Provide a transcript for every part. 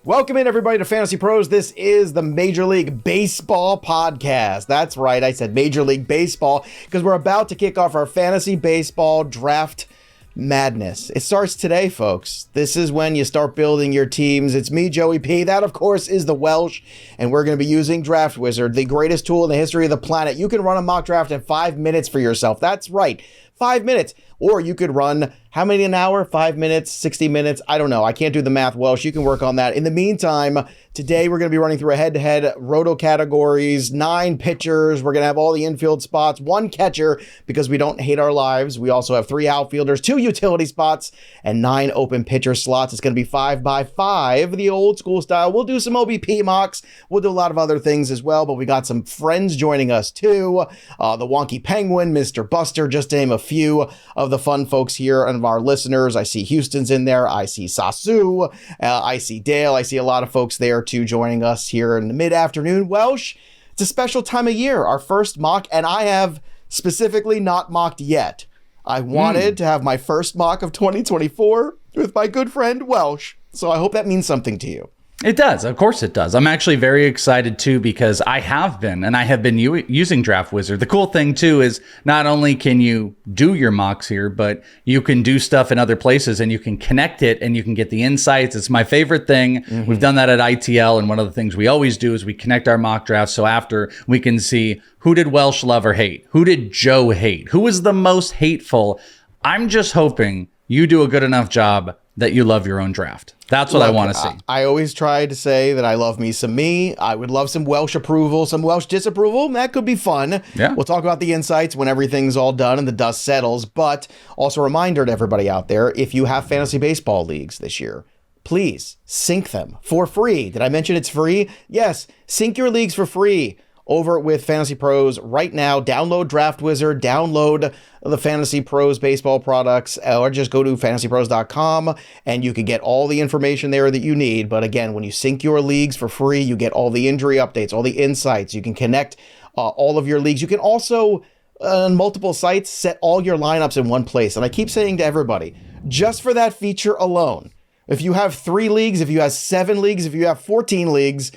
Welcome in, everybody, to Fantasy Pros. This is the Major League Baseball podcast. That's right, I said Major League Baseball because we're about to kick off our fantasy baseball draft madness. It starts today, folks. This is when you start building your teams. It's me, Joey P. That, of course, is the Welsh, and we're going to be using Draft Wizard, the greatest tool in the history of the planet. You can run a mock draft in 5 minutes for yourself. That's right, 5 minutes. Or you could run, how many an hour? 5 minutes, 60 minutes? I don't know. I can't do the math, Welsh. You can work on that. In the meantime, today we're going to be running through a head-to-head roto categories, 9 pitchers. We're going to have all the infield spots, 1 catcher because we don't hate our lives. We also have 3 outfielders, 2 utility spots, and 9 open pitcher slots. It's going to be 5 by 5, the old school style. We'll do some OBP mocks. We'll do a lot of other things as well, but we got some friends joining us too. The Wonky Penguin, Mr. Buster, just to name a few of the fun folks here and of our listeners. I see Houston's in there. I see Sasu. I see Dale. I see a lot of folks there too joining us here in the mid-afternoon. Welsh, it's a special time of year, our first mock, and I have specifically not mocked yet. I wanted to have my first mock of 2024 with my good friend Welsh, so I hope that means something to you. It does. Of course it does. I'm actually very excited too because I have been using Draft Wizard. The cool thing too is not only can you do your mocks here, but you can do stuff in other places and you can connect it and you can get the insights. It's my favorite thing. We've done that at ITL, and one of the things we always do is we connect our mock drafts so after we can see who did Welsh love or hate? Who did Joe hate? Who was the most hateful? I'm just hoping you do a good enough job that you love your own draft. That's what I want to see. I always try to say that I love me some me. I would love some Welsh approval, some Welsh disapproval. That could be fun. Yeah. We'll talk about the insights when everything's all done and the dust settles. But also a reminder to everybody out there, if you have fantasy baseball leagues this year, please sync them for free. Did I mention it's free? Yes, sync your leagues for free over with Fantasy Pros right now. Download Draft Wizard, download the Fantasy Pros baseball products, or just go to fantasypros.com and you can get all the information there that you need. But again, when you sync your leagues for free, you get all the injury updates, all the insights. You can connect all of your leagues. You can also, on multiple sites, set all your lineups in one place. And I keep saying to everybody, just for that feature alone, if you have 3 leagues, if you have 7 leagues, if you have 14 leagues,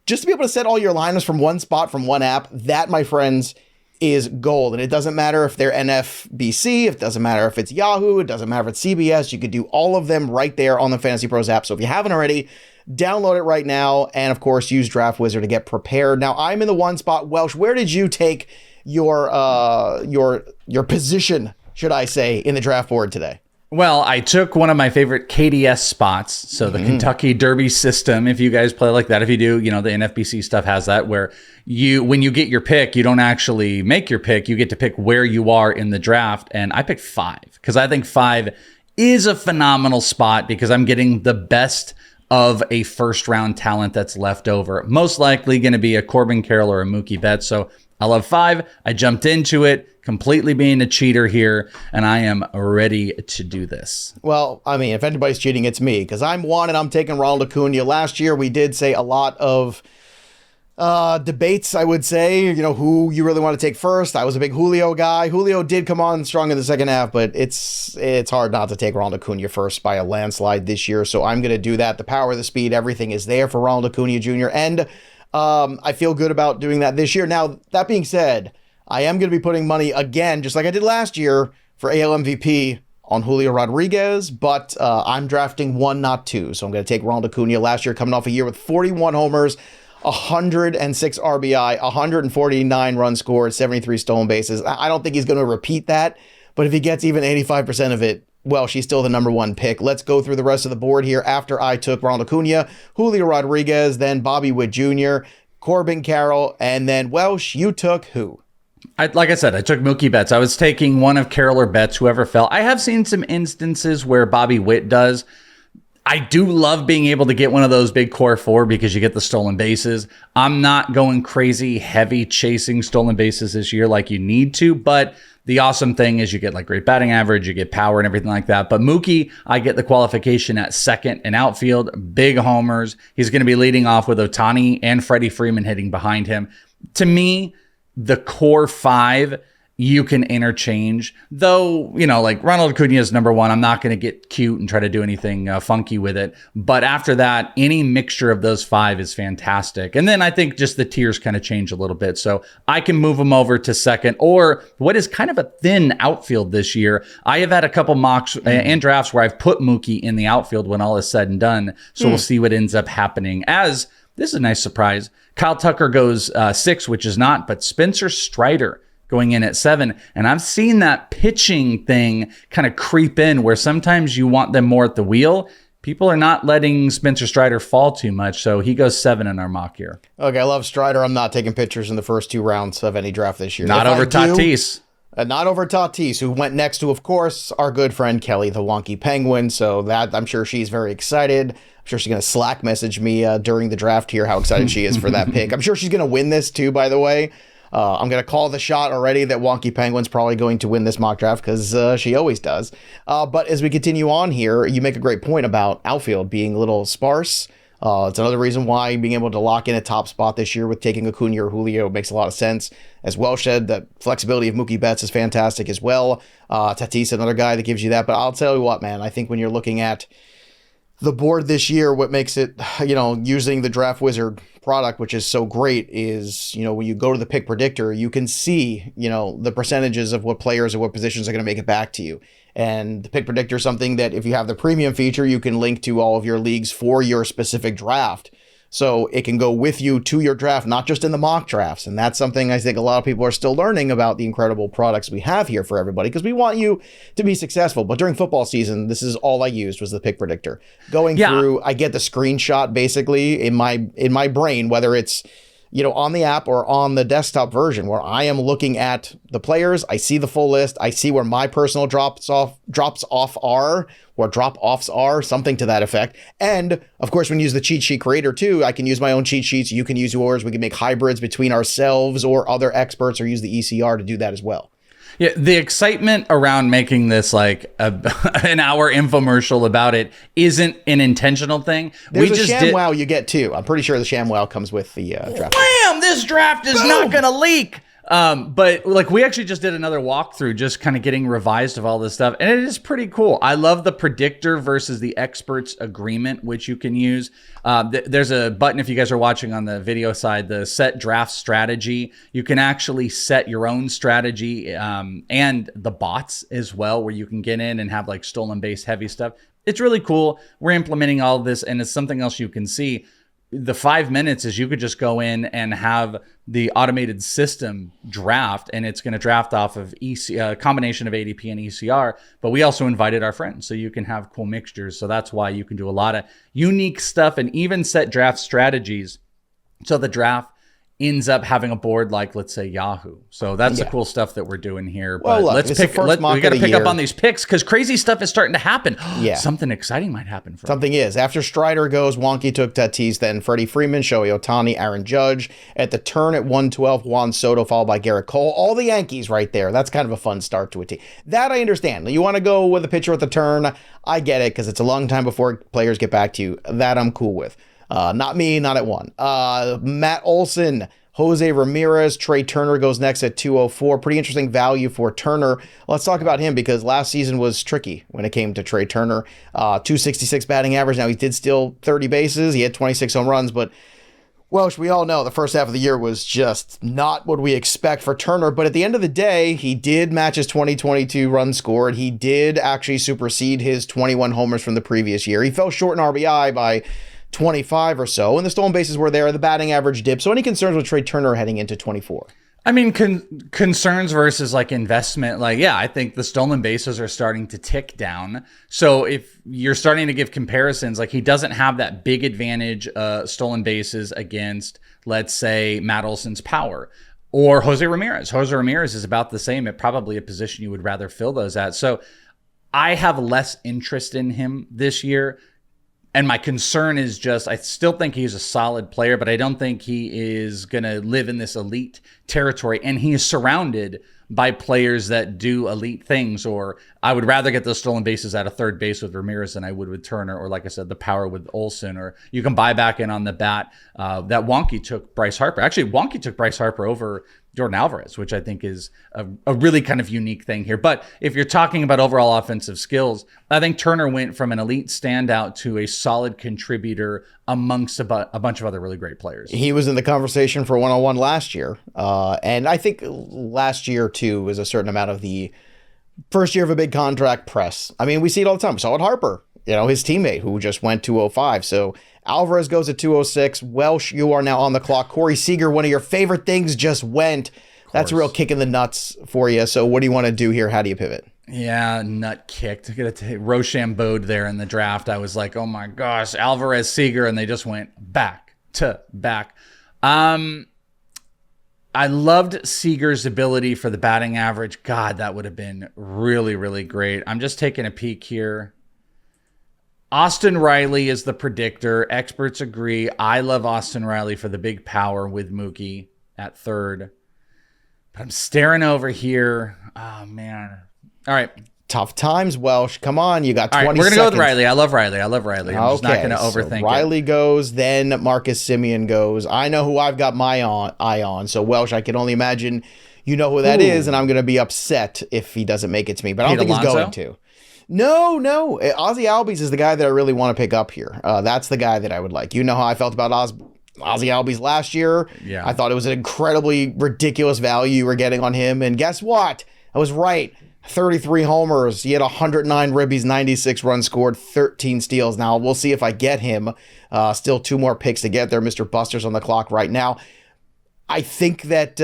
just to be able to set all your lineups from one spot, from one app, that, my friends, is gold. And it doesn't matter if they're NFBC, it doesn't matter if it's Yahoo, it doesn't matter if it's CBS. You could do all of them right there on the Fantasy Pros app. So if you haven't already, download it right now. And of course, use Draft Wizard to get prepared. Now, I'm in the one spot. Welsh, where did you take your position, should I say, in the draft board today? Well, I took one of my favorite KDS spots. So the Kentucky Derby system, if you guys play like that, if you do, the NFBC stuff has that where when you get your pick, you don't actually make your pick. You get to pick where you are in the draft. And I picked 5 because I think 5 is a phenomenal spot because I'm getting the best of a first round talent that's left over. Most likely going to be a Corbin Carroll or a Mookie Betts. So I love 5. I jumped into it, completely being a cheater here, and I am ready to do this. Well, I mean, if anybody's cheating, it's me, because I'm 1 and I'm taking Ronald Acuna. Last year, we did say a lot of debates, I would say, who you really want to take first. I was a big Julio guy. Julio did come on strong in the second half, but it's hard not to take Ronald Acuna first by a landslide this year, so I'm going to do that. The power, the speed, everything is there for Ronald Acuna Jr., and I feel good about doing that this year. Now, that being said, I am going to be putting money again, just like I did last year, for AL MVP on Julio Rodriguez, but I'm drafting 1, not 2. So I'm going to take Ronald Acuna. Last year, coming off a year with 41 homers, 106 RBI, 149 runs scored, 73 stolen bases. I don't think he's going to repeat that, but if he gets even 85% of it, well, she's still the number 1 pick. Let's go through the rest of the board here. After I took Ronald Acuna, Julio Rodriguez, then Bobby Witt Jr., Corbin Carroll, and then Welsh, you took who? Like I said, I took Mookie Betts. I was taking one of Carroll or Betts, whoever fell. I have seen some instances where Bobby Witt does. I do love being able to get one of those big core 4 because you get the stolen bases. I'm not going crazy heavy chasing stolen bases this year like you need to, but the awesome thing is you get like great batting average, you get power and everything like that. But Mookie, I get the qualification at second and outfield, big homers. He's going to be leading off with Ohtani and Freddie Freeman hitting behind him. To me, the core 5 you can interchange. Though, like Ronald Acuna is number one. I'm not going to get cute and try to do anything funky with it. But after that, any mixture of those 5 is fantastic. And then I think just the tiers kind of change a little bit. So I can move them over to second, or what is kind of a thin outfield this year. I have had a couple mocks and drafts where I've put Mookie in the outfield when all is said and done. So we'll see what ends up happening. As this is a nice surprise. Kyle Tucker goes 6, which is not, but Spencer Strider going in at 7. And I've seen that pitching thing kind of creep in where sometimes you want them more at the wheel. People are not letting Spencer Strider fall too much, so he goes 7 in our mock here. Okay, I love Strider. I'm not taking pictures in the first 2 rounds of any draft this year. Not over Tatis. Not over Tatis, who went next to, of course, our good friend Kelly, the wonky penguin. So that I'm sure she's very excited. I'm sure she's going to Slack message me during the draft here how excited she is for that pick. I'm sure she's going to win this too, by the way. I'm going to call the shot already that Wonky Penguin's probably going to win this mock draft because she always does. But as we continue on here, you make a great point about outfield being a little sparse. It's another reason why being able to lock in a top spot this year with taking Acuna or Julio makes a lot of sense. As Welsh said, the flexibility of Mookie Betts is fantastic as well. Tatis, another guy that gives you that. But I'll tell you what, man, I think when you're looking at the board this year, what makes it, using the Draft Wizard product, which is so great, is, when you go to the pick predictor, you can see, the percentages of what players or what positions are going to make it back to you. And the pick predictor is something that if you have the premium feature, you can link to all of your leagues for your specific draft. So it can go with you to your draft, not just in the mock drafts. And that's something I think a lot of people are still learning about the incredible products we have here for everybody, because we want you to be successful. But during football season, this is all I used was the pick predictor. Going through, I get the screenshot basically in my brain, whether it's on the app or on the desktop version, where I am looking at the players. I see the full list. I see where my personal drops offs are, something to that effect. And of course, when you use the cheat sheet creator too, I can use my own cheat sheets. You can use yours. We can make hybrids between ourselves or other experts, or use the ECR to do that as well. Yeah, the excitement around making this like an hour infomercial about it isn't an intentional thing. There's a ShamWow you get too. I'm pretty sure the ShamWow comes with the draft. Wham! This draft is not going to leak. But like we actually just did another walkthrough, just kind of getting revised of all this stuff. And it is pretty cool. I love the predictor versus the experts agreement, which you can use. There's a button, if you guys are watching on the video side, the set draft strategy. You can actually set your own strategy, and the bots as well, where you can get in and have like stolen base heavy stuff. It's really cool. We're implementing all of this, and it's something else you can see. The 5 minutes is you could just go in and have the automated system draft, and it's going to draft off of a combination of ADP and ECR. But we also invited our friends, so you can have cool mixtures. So that's why you can do a lot of unique stuff and even set draft strategies. So the draft ends up having a board like, let's say, Yahoo. So that's the cool stuff that we're doing here. But well, look, we got to pick up on these picks because crazy stuff is starting to happen. Yeah. Something exciting might happen. Something is. After Strider goes, Wonky took Tatis, then Freddie Freeman, Shohei Ohtani, Aaron Judge. At the turn at 112, Juan Soto, followed by Garrett Cole. All the Yankees right there. That's kind of a fun start to a team. That I understand. You want to go with a pitcher at the turn. I get it, because it's a long time before players get back to you. That I'm cool with. Not me, not at 1. Matt Olson, Jose Ramirez, Trey Turner goes next at 204. Pretty interesting value for Turner. Let's talk about him, because last season was tricky when it came to Trey Turner. 266 batting average. Now, he did steal 30 bases. He had 26 home runs, but Welsh, we all know the first half of the year was just not what we expect for Turner. But at the end of the day, he did match his 2022 runs scored. He did actually supersede his 21 homers from the previous year. He fell short in RBI by 25 or so, and the stolen bases were there. The batting average dipped. So any concerns with Trey Turner heading into 24? I mean, concerns versus like investment. Like, yeah, I think the stolen bases are starting to tick down. So if you're starting to give comparisons, like he doesn't have that big advantage, stolen bases against, let's say, Matt Olson's power or Jose Ramirez. Jose Ramirez is about the same at probably a position you would rather fill those at. So I have less interest in him this year. And my concern is just, I still think he's a solid player, but I don't think he is going to live in this elite territory. And he is surrounded by players that do elite things, or I would rather get those stolen bases at a third base with Ramirez than I would with Turner, or like I said, the power with Olsen, or you can buy back in on the bat. That Wonky took Bryce Harper. Actually, Wonky took Bryce Harper over Jordan Alvarez, which I think is a really kind of unique thing here. But if you're talking about overall offensive skills, I think Turner went from an elite standout to a solid contributor amongst a bunch of other really great players. He was in the conversation for 101 last year. And I think last year, too, was a certain amount of the first year of a big contract press. I mean, we see it all the time. We saw it Harper, his teammate who just went 205. So Alvarez goes at 206. Welsh, you are now on the clock. Corey Seager, one of your favorite things, just went. That's a real kick in the nuts for you. So what do you want to do here? How do you pivot? Yeah, nut kicked. Rochambeau there in the draft. I was like, oh my gosh, Alvarez, Seager, and they just went back to back. I loved Seager's ability for the batting average. God, that would have been really, really great. I'm just taking a peek here. Austin Riley is the predictor. Experts agree. I love Austin Riley for the big power with Mookie at third. But I'm staring over here. Oh, man. All right. Tough times, Welsh. Come on. You got 20 All right, we're going to seconds. go with Riley. I love Riley. I'm just not going to overthink Riley goes, then Marcus Semien goes. I know who I've got my eye on. So, Welsh, I can only imagine you know who that is, and I'm going to be upset if he doesn't make it to me. But I don't think he's going to. No. Ozzy Albies is the guy that I really want to pick up here. That's the guy that I would like. You know how I felt about Ozzy Albies last year. Yeah. I thought it was an incredibly ridiculous value you were getting on him. And guess what? I was right. 33 homers. He had 109 ribbies, 96 runs scored, 13 steals. Now, we'll see if I get him. Still 2 more picks to get there. Mr. Buster's on the clock right now. I think that,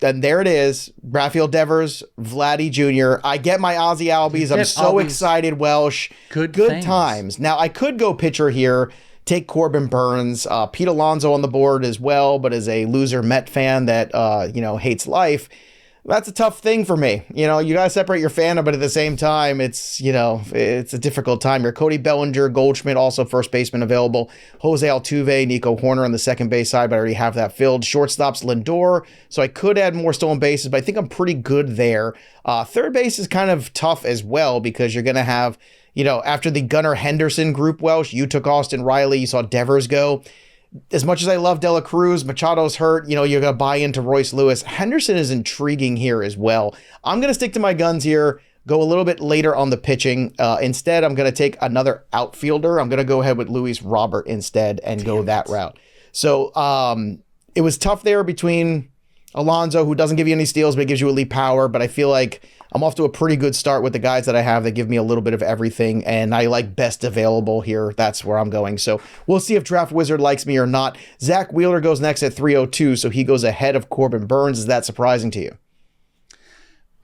and there it is, Rafael Devers, Vladdy Jr. I get my Ozzy Albies. I'm so excited, Welsh. Good times. Now, I could go pitcher here, take Corbin Burns, Pete Alonso on the board as well, but as a loser Met fan that, hates life, that's a tough thing for me. You got to separate your fandom, but at the same time, it's a difficult time here. Cody Bellinger, Goldschmidt, also first baseman available. Jose Altuve, Nico Horner on the second base side, but I already have that filled. Shortstops, Lindor. So I could add more stolen bases, but I think I'm pretty good there. Third base is kind of tough as well because you're going to have, after the Gunnar Henderson group, Welsh, you took Austin Riley, you saw Devers go. As much as I love Dela Cruz, Machado's hurt, you're going to buy into Royce Lewis. Henderson is intriguing here as well. I'm going to stick to my guns here, go a little bit later on the pitching. Instead, I'm going to take another outfielder. I'm going to go ahead with Luis Robert instead and go that route. So it was tough there between Alonso, who doesn't give you any steals, but gives you elite power. But I feel like I'm off to a pretty good start with the guys that I have that give me a little bit of everything, and I like best available here. That's where I'm going. So we'll see if Draft Wizard likes me or not. Zach Wheeler goes next at 302, so he goes ahead of Corbin Burns. Is that surprising to you?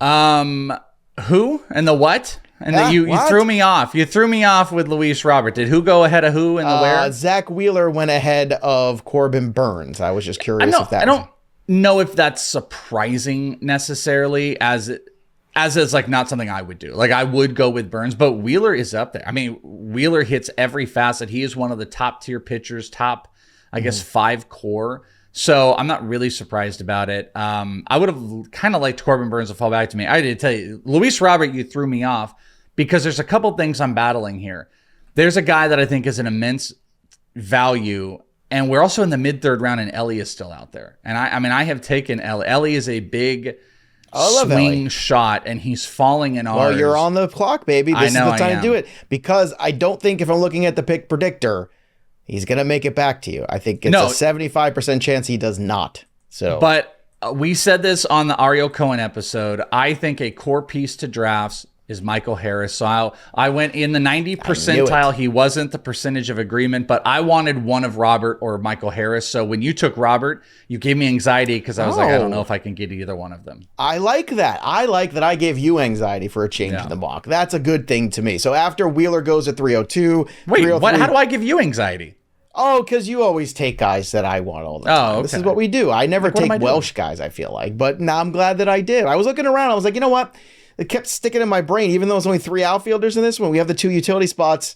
Who and the what? And you threw me off. You threw me off with Luis Robert. Did who go ahead of who and the where? Zach Wheeler went ahead of Corbin Burns. I was just curious if that. I don't know if that's surprising necessarily, as is like not something I would do. Like I would go with Burns, but Wheeler is up there. I mean, Wheeler hits every facet. He is one of the top tier pitchers, top, I guess, 5 core. So I'm not really surprised about it. I would have kind of liked Corbin Burns to fall back to me. I did tell you, Luis Robert, you threw me off because there's a couple things I'm battling here. There's a guy that I think is an immense value, and we're also in the mid-third round, and Ellie is still out there. And I have taken Ellie. Ellie is a big swing shot, and he's falling in ours. Well, you're on the clock, baby. This is the time to do it. Because I don't think if I'm looking at the pick predictor, he's going to make it back to you. I think it's a 75% chance he does not. So, but we said this on the Ario Cohen episode. I think a core piece to drafts is Michael Harris. So I went in the 90 percentile. He wasn't the percentage of agreement, but I wanted one of Robert or Michael Harris. So when you took Robert, you gave me anxiety because I was like, I don't know if I can get either one of them. I like that. I like that I gave you anxiety for a change in the mock. That's a good thing to me. So after Wheeler goes at 302. Wait, what? How do I give you anxiety? Oh, because you always take guys that I want all the time. Okay. This is what we do. I never take Welsh guys, I feel like. But now I'm glad that I did. I was looking around. I was like, you know what? it kept sticking in my brain, even though it's only 3 outfielders in this one. We have the 2 utility spots.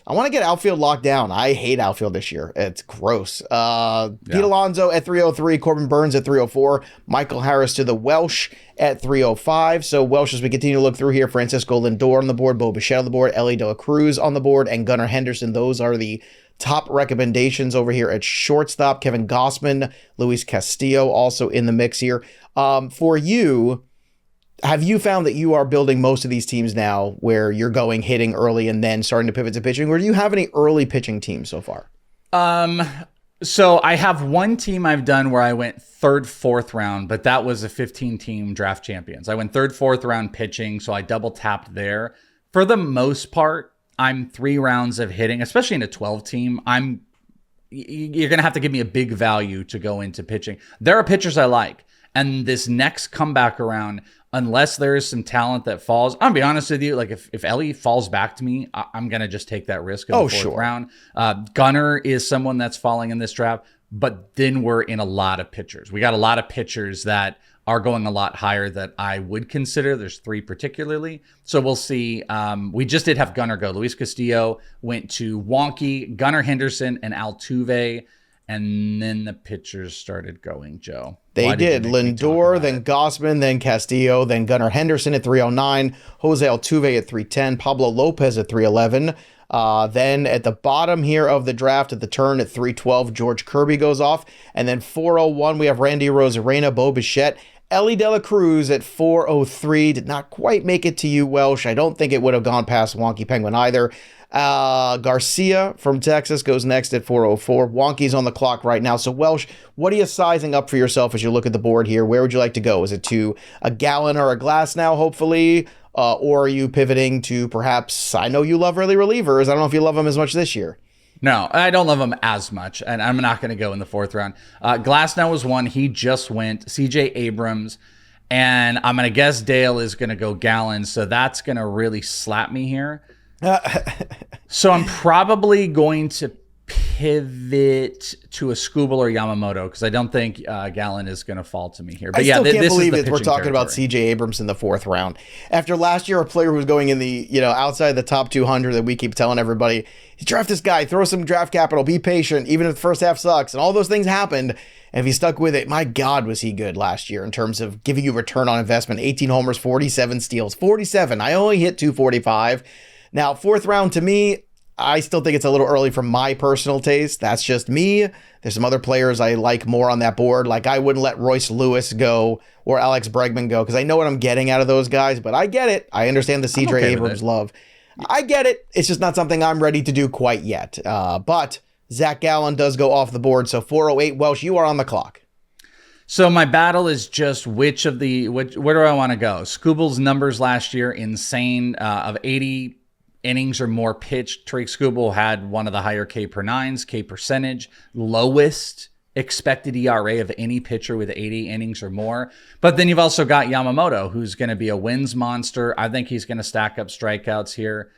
I want to get outfield locked down. I hate outfield this year. It's gross. Pete Alonso at 303, Corbin Burns at 304, Michael Harris to the Welsh at 305. So Welsh, as we continue to look through here, Francisco Lindor on the board, Bo Bichette on the board, Ellie De La Cruz on the board, and Gunnar Henderson. Those are the top recommendations over here at shortstop. Kevin Gossman, Luis Castillo also in the mix here. For you, have you found that you are building most of these teams now where you're going hitting early and then starting to pivot to pitching, or do you have any early pitching teams so far? So I have one team I've done where I went 3rd, 4th round, but that was a 15-team draft champions. I went 3rd, 4th round pitching, so I double tapped there. For the most part, I'm 3 rounds of hitting, especially in a 12-team. You're going to have to give me a big value to go into pitching. There are pitchers I like, and this next comeback around, unless there is some talent that falls, I'll be honest with you, like if Ellie falls back to me, I'm going to just take that risk in the 4th round. Gunnar is someone that's falling in this draft, but then we're in a lot of pitchers. We got a lot of pitchers that are going a lot higher that I would consider. There's 3 particularly. So we'll see. We just did have Gunnar go. Luis Castillo went to Wonky, Gunnar Henderson, and Altuve. And then the pitchers started going, Joe. They did. Lindor, then Gossman, then Castillo, then Gunnar Henderson at 309, Jose Altuve at 310, Pablo Lopez at 311. Then at the bottom here of the draft, at the turn at 312, George Kirby goes off. And then 401, we have Randy Rosarena, Bo Bichette, Ellie De La Cruz at 403. Did not quite make it to you, Welsh. I don't think it would have gone past Wonky Penguin either. Garcia from Texas goes next at 404. Wonky's on the clock right now. So Welsh, what are you sizing up for yourself as you look at the board here? Where would you like to go? Is it to a gallon or a glass now, hopefully? Or are you pivoting to perhaps, I know you love early relievers. I don't know if you love them as much this year. No, I don't love him as much, and I'm not going to go in the 4th round. Glasnow was one. He just went. CJ Abrams, and I'm going to guess Dale is going to go gallons, so that's going to really slap me here. So I'm probably going to pivot to a Skubal or Yamamoto because I don't think Gallon is going to fall to me here. But I still can't believe it. We're talking territory. About CJ Abrams in the 4th round. After last year, a player who was going in the, outside the top 200 that we keep telling everybody, draft this guy, throw some draft capital, be patient, even if the first half sucks. And all those things happened. And if he stuck with it, my God, was he good last year in terms of giving you return on investment. 18 homers, 47 steals, 47. I only hit 245. Now, 4th round to me, I still think it's a little early for my personal taste. That's just me. There's some other players I like more on that board. Like I wouldn't let Royce Lewis go or Alex Bregman go because I know what I'm getting out of those guys, but I get it. I understand the CJ Abrams love. I get it. It's just not something I'm ready to do quite yet. But Zach Gallen does go off the board. So 408, Welsh, you are on the clock. So my battle is just where do I want to go? Skubal's numbers last year, insane, of 80 innings or more pitched. Tariq Skubal had one of the higher K per nines, K percentage, lowest expected ERA of any pitcher with 80 innings or more. But then you've also got Yamamoto, who's going to be a wins monster. I think he's going to stack up strikeouts here.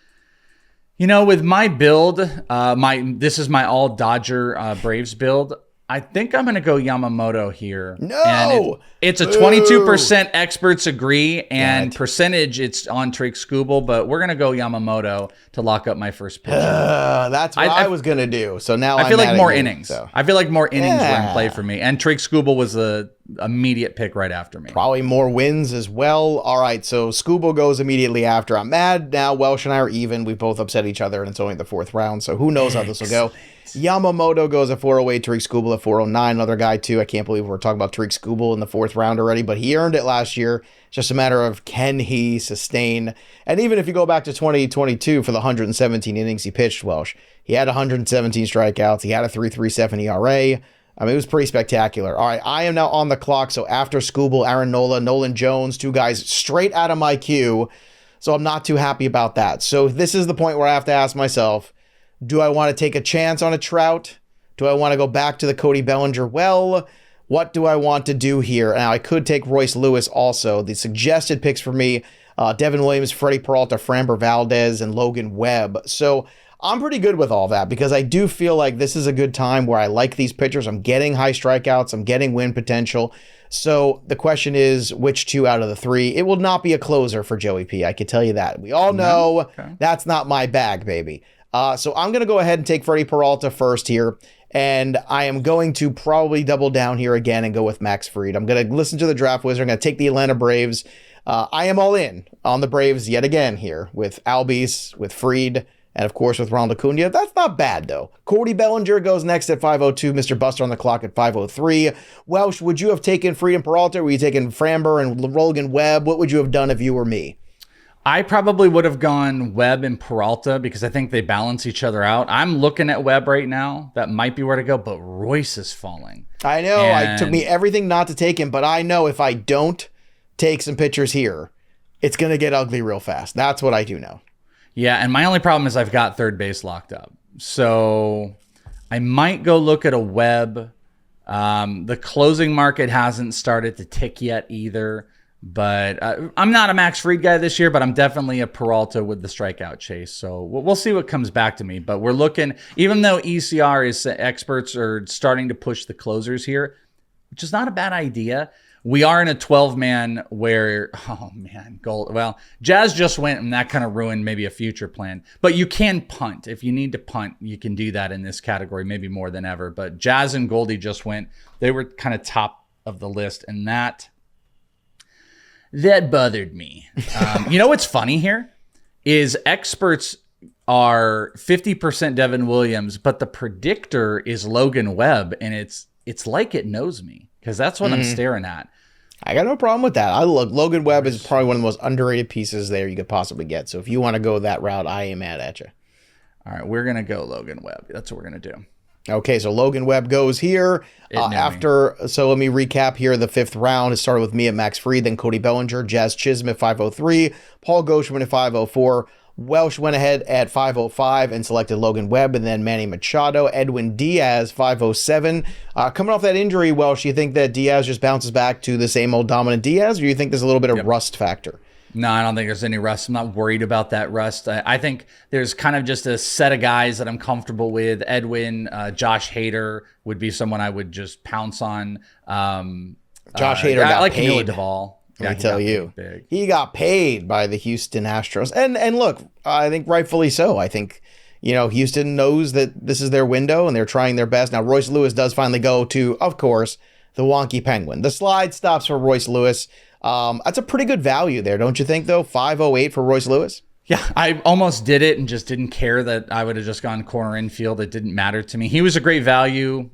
With my build, this is my all Dodger Braves build. I think I'm going to go Yamamoto here. No! And it's a 22% experts agree, and percentage it's on Tariq Skubal, but we're going to go Yamamoto to lock up my first pitch. That's what I was going to do. So now I feel like more innings. So. I feel like more innings were in play for me, and Tariq Skubal was the immediate pick right after me. Probably more wins as well. All right, so Skubal goes immediately after. I'm mad now. Welsh and I are even. We both upset each other, and it's only the 4th round, so who knows how this will go. Yamamoto goes at 408, Tariq Skubal at 409. Another guy, too. I can't believe we're talking about Tariq Skubal in the 4th round already, but he earned it last year. It's just a matter of can he sustain. And even if you go back to 2022 for the 117 innings he pitched, Welsh, he had 117 strikeouts. He had a 3.37 ERA. I mean, it was pretty spectacular. All right, I am now on the clock. So after Skubal, Aaron Nola, Nolan Jones, 2 guys straight out of my queue. So I'm not too happy about that. So this is the point where I have to ask myself, do I want to take a chance on a Trout? Do I want to go back to the Cody Bellinger well? What do I want to do here? Now, I could take Royce Lewis also. The suggested picks for me, Devin Williams, Freddie Peralta, Framber Valdez, and Logan Webb. So I'm pretty good with all that because I do feel like this is a good time where I like these pitchers. I'm getting high strikeouts. I'm getting win potential. So the question is, which 2 out of the 3? It will not be a closer for Joey P. I can tell you that. We all know that's not my bag, baby. So I'm going to go ahead and take Freddie Peralta first here. And I am going to probably double down here again and go with Max Fried. I'm going to listen to the draft wizard. I'm going to take the Atlanta Braves. I am all in on the Braves yet again here with Albies, with Fried, and of course with Ronald Acuna. That's not bad though. Cody Bellinger goes next at 5:02. Mr. Buster on the clock at 5:03. Welsh, would you have taken Fried and Peralta? Were you taking Framber and Logan Webb? What would you have done if you were me? I probably would have gone Webb and Peralta because I think they balance each other out. I'm looking at Webb right now. That might be where to go, but Royce is falling. I know. It took me everything not to take him, but I know if I don't take some pitchers here, it's going to get ugly real fast. That's what I do know. Yeah, and my only problem is I've got third base locked up. So I might go look at a Webb. The closing market hasn't started to tick yet either. But I'm not a Max Fried guy this year, but I'm definitely a Peralta with the strikeout chase. So we'll see what comes back to me. But we're looking, even though ECR is experts are starting to push the closers here, which is not a bad idea. We are in a 12-man where, Jazz just went and that kind of ruined maybe a future plan. But you can punt. If you need to punt, you can do that in this category, maybe more than ever. But Jazz and Goldie just went. They were kind of top of the list, and that bothered me. You know what's funny here is experts are 50% Devin Williams, but the predictor is Logan Webb, and it's like it knows me because that's what I'm staring at. I got no problem with that. Logan Webb is probably one of the most underrated pieces there you could possibly get. So if you want to go that route, I am mad at you. All right, we're going to go Logan Webb. That's what we're going to do. Okay, so Logan Webb goes here. So let me recap here. The 5th round has started with me at Max Fried, then Cody Bellinger, Jazz Chisholm at 5:03, Paul Goschman at 5:04. Welsh went ahead at 5:05 and selected Logan Webb, and then Manny Machado, Edwin Diaz, 5:07. Coming off that injury, Welsh, you think that Diaz just bounces back to the same old dominant Diaz, or do you think there's a little bit of rust factor? No, I don't think there's any rust. I'm not worried about that rust. I think there's kind of just a set of guys that I'm comfortable with. Edwin, Josh Hader would be someone I would just pounce on. Josh Hader got like paid. Camilo Duvall. Let me tell you, he got paid by the Houston Astros. And look, I think rightfully so. I think, Houston knows that this is their window and they're trying their best. Now, Royce Lewis does finally go to, of course, the wonky penguin. The slide stops for Royce Lewis. That's a pretty good value there, don't you think, though? 508 for Royce Lewis? Yeah, I almost did it and just didn't care that I would have just gone corner infield. It didn't matter to me. He was a great value.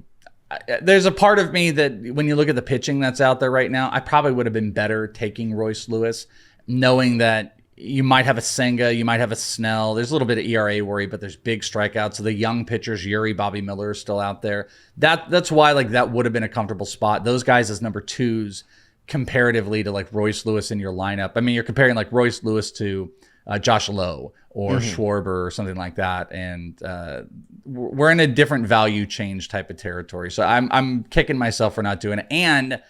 There's a part of me that when you look at the pitching that's out there right now, I probably would have been better taking Royce Lewis, knowing that you might have a Senga, you might have a Snell. There's a little bit of ERA worry, but there's big strikeouts. So the young pitchers, Yuri, Bobby Miller, are still out there. That's why that would have been a comfortable spot. Those guys as number 2s comparatively to Royce Lewis in your lineup. I mean, you're comparing Royce Lewis to Josh Lowe or Schwarber or something like that. And we're in a different value change type of territory. So I'm kicking myself for not doing it. And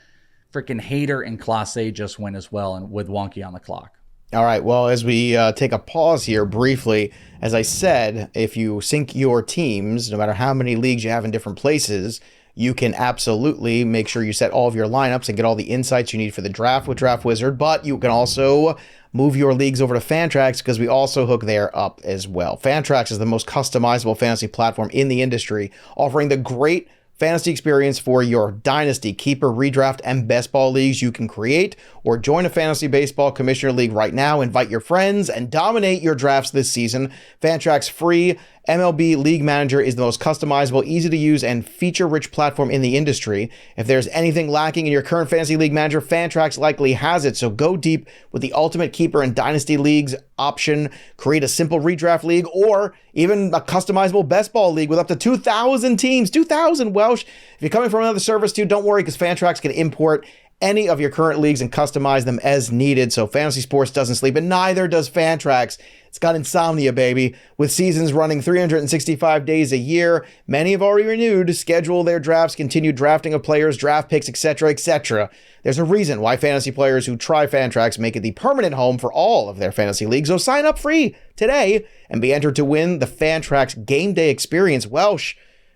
freaking Hader and Clase just went as well, and with Wonky on the clock. All right. Well, as we take a pause here briefly, as I said, if you sync your teams, no matter how many leagues you have in different places, you can absolutely make sure you set all of your lineups and get all the insights you need for the draft with Draft Wizard. But you can also move your leagues over to Fantrax because we also hook there up as well. Fantrax is the most customizable fantasy platform in the industry, offering the great fantasy experience for your dynasty, keeper, redraft, and best ball leagues you can create, or join a fantasy baseball commissioner league right now. Invite your friends and dominate your drafts this season. Fantrax free MLB League Manager is the most customizable, easy to use, and feature-rich platform in the industry. If there's anything lacking in your current fantasy league manager, Fantrax likely has it. So go deep with the ultimate keeper and dynasty leagues option. Create a simple redraft league or even a customizable best ball league with up to 2,000 teams. 2,000 Welsh. If you're coming from another service too, don't worry because Fantrax can import any of your current leagues and customize them as needed. So Fantasy Sports doesn't sleep, and neither does Fantrax. It's got insomnia, baby. With seasons running 365 days a year, many have already renewed to schedule their drafts, continue drafting of players, draft picks, etc., etc. There's a reason why fantasy players who try Fantrax make it the permanent home for all of their fantasy leagues. So sign up free today and be entered to win the Fantrax Game Day Experience. Welsh.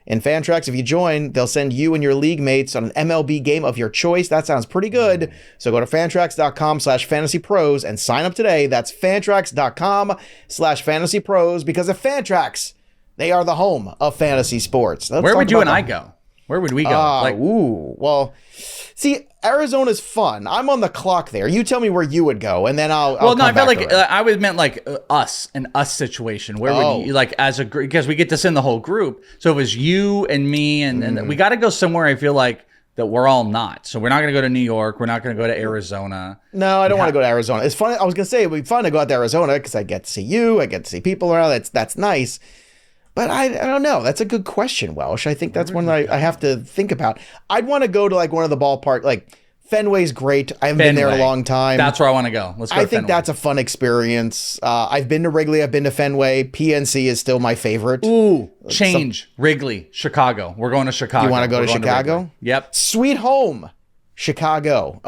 In Fantrax, if you join, they'll send you and your league mates on an MLB game of your choice. That sounds pretty good. So go to fantrax.com/fantasypros and sign up today. That's fantrax.com/fantasypros, because at Fantrax, they are the home of fantasy sports. Where would you and I go? Where would we go? Well, see, Arizona's fun. I'm on the clock there. You tell me where you would go, and then I'll come I felt back like to it. I meant like an us situation. Where would you, like, as a group, because we get to send the whole group. So it was you and me, and we got to go somewhere. I feel like that we're all not. So we're not going to go to New York. We're not going to go to Arizona. No, I don't want to go to Arizona. It's fun. I was going to say it'd be fun to go out to Arizona because I get to see you. I get to see people around. That's nice. But I don't know. That's a good question, Welsh. I think that's one I have to think about. I'd want to go to like one of the ballpark, like Fenway's great. I haven't been there in a long time. That's where I want to go. Let's go. I think that's a fun experience. I've been to Wrigley. I've been to Fenway. PNC is still my favorite. Ooh, Wrigley, Chicago. We're going to Chicago. You want to go to Chicago? Yep. Sweet home, Chicago.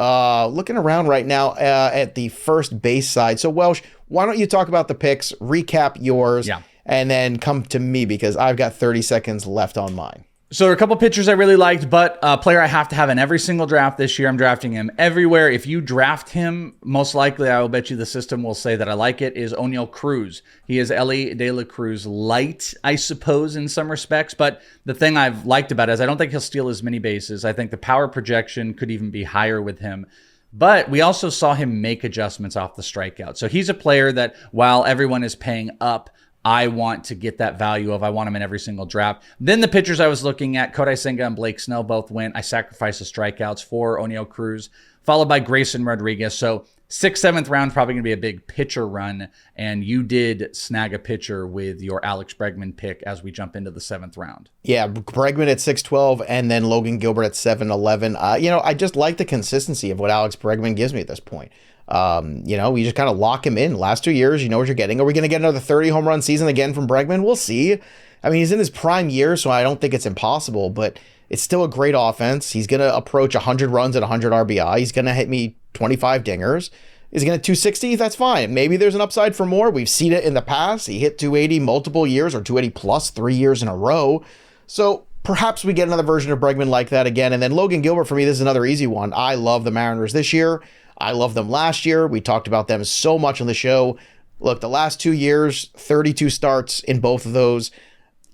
Looking around right now at the first base side. So Welsh, why don't you talk about the picks, recap yours, and then come to me because I've got 30 seconds left on mine. So there are a couple pitchers I really liked, but a player I have to have in every single draft this year. I'm drafting him everywhere. If you draft him, most likely I will bet you the system will say that I like it, is O'Neal Cruz. He is Elly De La Cruz light, I suppose, in some respects. But the thing I've liked about it is I don't think he'll steal as many bases. I think the power projection could even be higher with him. But we also saw him make adjustments off the strikeout. So he's a player that while everyone is paying up, I want to get that value of. I want him in every single draft. Then the pitchers I was looking at, Kodai Senga and Blake Snell both went. I sacrificed the strikeouts for O'Neal Cruz, followed by Grayson Rodriguez. So 6th, 7th round, probably going to be a big pitcher run. And you did snag a pitcher with your Alex Bregman pick as we jump into the 7th round. Yeah, Bregman at 6'12", and then Logan Gilbert at 7'11". I just like the consistency of what Alex Bregman gives me at this point. We just kind of lock him in. Last 2 years, you know what you're getting. Are we going to get another 30 home run season again from Bregman? We'll see. I mean, he's in his prime year, so I don't think it's impossible, but it's still a great offense. He's going to approach 100 runs at 100 RBI. He's going to hit me 25 dingers. Is he going to 260? That's fine. Maybe there's an upside for more. We've seen it in the past. He hit 280 multiple years, or 280 plus 3 years in a row. So perhaps we get another version of Bregman like that again. And then Logan Gilbert, for me, this is another easy one. I love the Mariners this year. I love them last year. We talked about them so much on the show. Look, the last 2 years, 32 starts in both of those.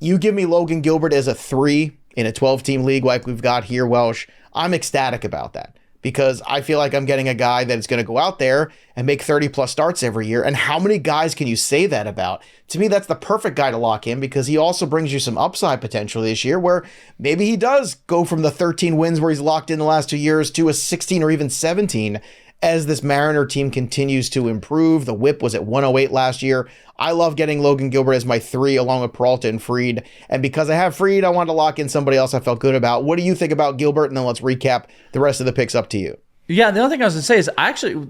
You give me Logan Gilbert as a 3 in a 12-team league like we've got here, Welsh. I'm ecstatic about that because I feel like I'm getting a guy that is going to go out there and make 30-plus starts every year. And how many guys can you say that about? To me, that's the perfect guy to lock in because he also brings you some upside potential this year where maybe he does go from the 13 wins where he's locked in the last 2 years to a 16 or even 17 as this Mariner team continues to improve. The whip was at 108 last year. I love getting Logan Gilbert as my 3 along with Peralta and Fried. And because I have Fried, I wanted to lock in somebody else I felt good about. What do you think about Gilbert? And then let's recap the rest of the picks up to you. Yeah, the other thing I was going to say is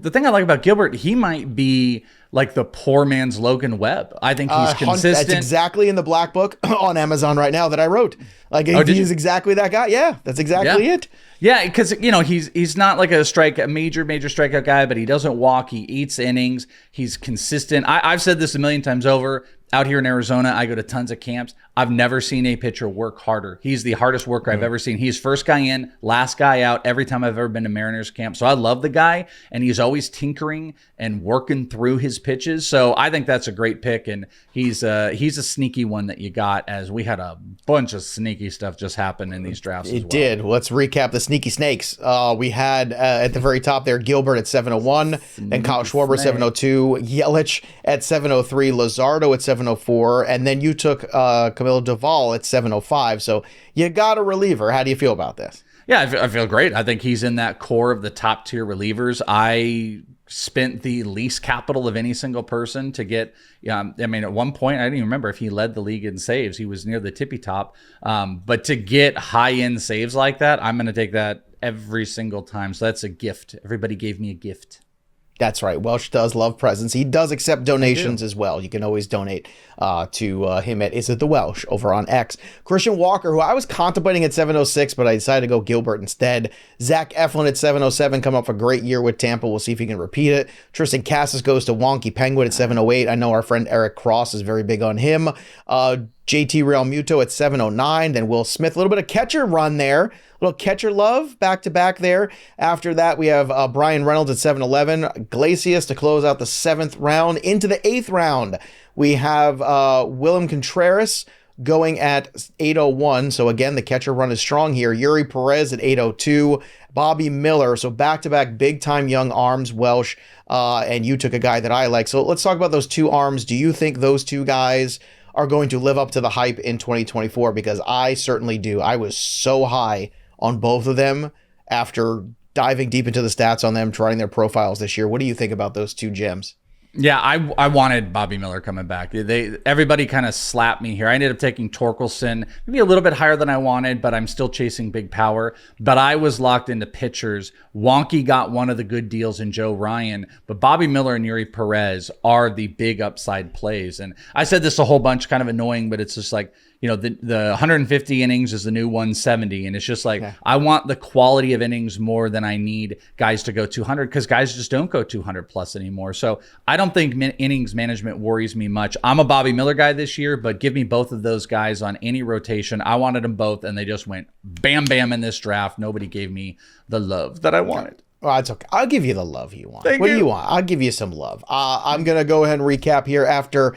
the thing I like about Gilbert, he might be like the poor man's Logan Webb. I think he's consistent. That's exactly in the black book on Amazon right now that I wrote. Like he's exactly that guy. Yeah, that's exactly it. Yeah, because he's not like a major strikeout guy, but he doesn't walk. He eats innings. He's consistent. I've said this a million times over. Out here in Arizona, I go to tons of camps. I've never seen a pitcher work harder. He's the hardest worker I've ever seen. He's first guy in, last guy out every time I've ever been to Mariners camp. So I love the guy, and he's always tinkering and working through his pitches. So I think that's a great pick, and he's a sneaky one that you got, as we had a bunch of sneaky stuff just happen in these drafts as well. It did. Let's recap the sneaky snakes. We had at the very top there Gilbert at 701 and Kyle Schwarber 702, Yelich at 703, Luzardo at 704, and then you took Camilo Doval at 705. So you got a reliever. How do you feel about this? Yeah, I feel great. I think he's in that core of the top tier relievers. I spent the least capital of any single person to get, at one point, I didn't even remember if he led the league in saves. He was near the tippy top. But to get high-end saves like that, I'm going to take that every single time. So that's a gift. Everybody gave me a gift. That's right. Welsh does love presents. He does accept donations as well. You can always donate to him at Is It the Welsh over on X. Christian Walker, who I was contemplating at 706, but I decided to go Gilbert instead. Zach Eflin at 707, come up a great year with Tampa. We'll see if he can repeat it. Tristan Cassis goes to Wonky Penguin at 708. I know our friend Eric Cross is very big on him. JT Real Muto at 709. Then Will Smith, a little bit of catcher run there. A little catcher love back to back there. After that, we have Brian Reynolds at 711. Glacius to close out the 7th round. Into the 8th round, we have Willem Contreras going at 801. So again, the catcher run is strong here. Yuri Perez at 802. Bobby Miller. So back-to-back big-time young arms, Welsh. And you took a guy that I like. So let's talk about those two arms. Do you think those two guys are going to live up to the hype in 2024? Because I certainly do. I was so high on both of them after diving deep into the stats on them, trying their profiles this year. What do you think about those two gems? Yeah, I wanted Bobby Miller coming back. Everybody kind of slapped me here. I ended up taking Torkelson, maybe a little bit higher than I wanted, but I'm still chasing big power. But I was locked into pitchers. Wonky got one of the good deals in Joe Ryan, but Bobby Miller and Yuri Perez are the big upside plays. And I said this a whole bunch, kind of annoying, but it's just like, you know, the 150 innings is the new 170. And it's just like, I want the quality of innings more than I need guys to go 200, because guys just don't go 200 plus anymore. So I don't think innings management worries me much. I'm a Bobby Miller guy this year, but give me both of those guys on any rotation. I wanted them both, and they just went bam, bam in this draft. Nobody gave me the love that I wanted. Well, it's okay. I'll give you the love you want. What do you want? I'll give you some love. I'm going to go ahead and recap here after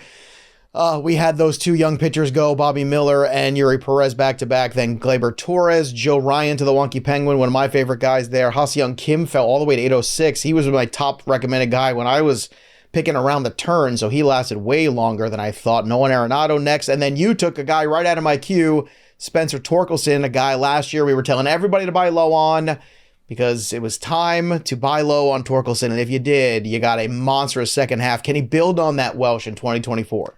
we had those two young pitchers go, Bobby Miller and Yuri Perez back-to-back, then Gleyber Torres, Joe Ryan to the Wonky Penguin, one of my favorite guys there. Ha-Seong Kim fell all the way to 806. He was my top recommended guy when I was picking around the turn, so he lasted way longer than I thought. Nolan Arenado next, and then you took a guy right out of my queue, Spencer Torkelson, a guy last year we were telling everybody to buy low on because it was time to buy low on Torkelson, and if you did, you got a monstrous second half. Can he build on that, Welsh, in 2024?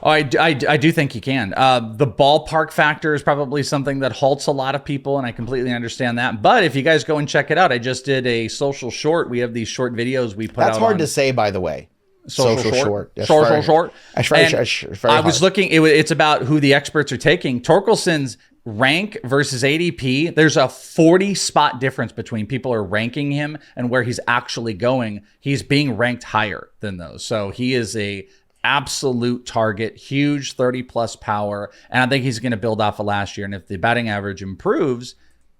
Oh, I do think he can. The ballpark factor is probably something that halts a lot of people, and I completely understand that. But if you guys go and check it out, I just did a social short. We have these short videos we put out. That's hard to say, by the way. Social short. Social short. I was looking, it's about who the experts are taking. Torkelson's rank versus ADP, there's a 40 spot difference between people are ranking him and where he's actually going. He's being ranked higher than those. So he is a absolute target, huge 30 plus power. And I think he's going to build off of last year. And if the batting average improves,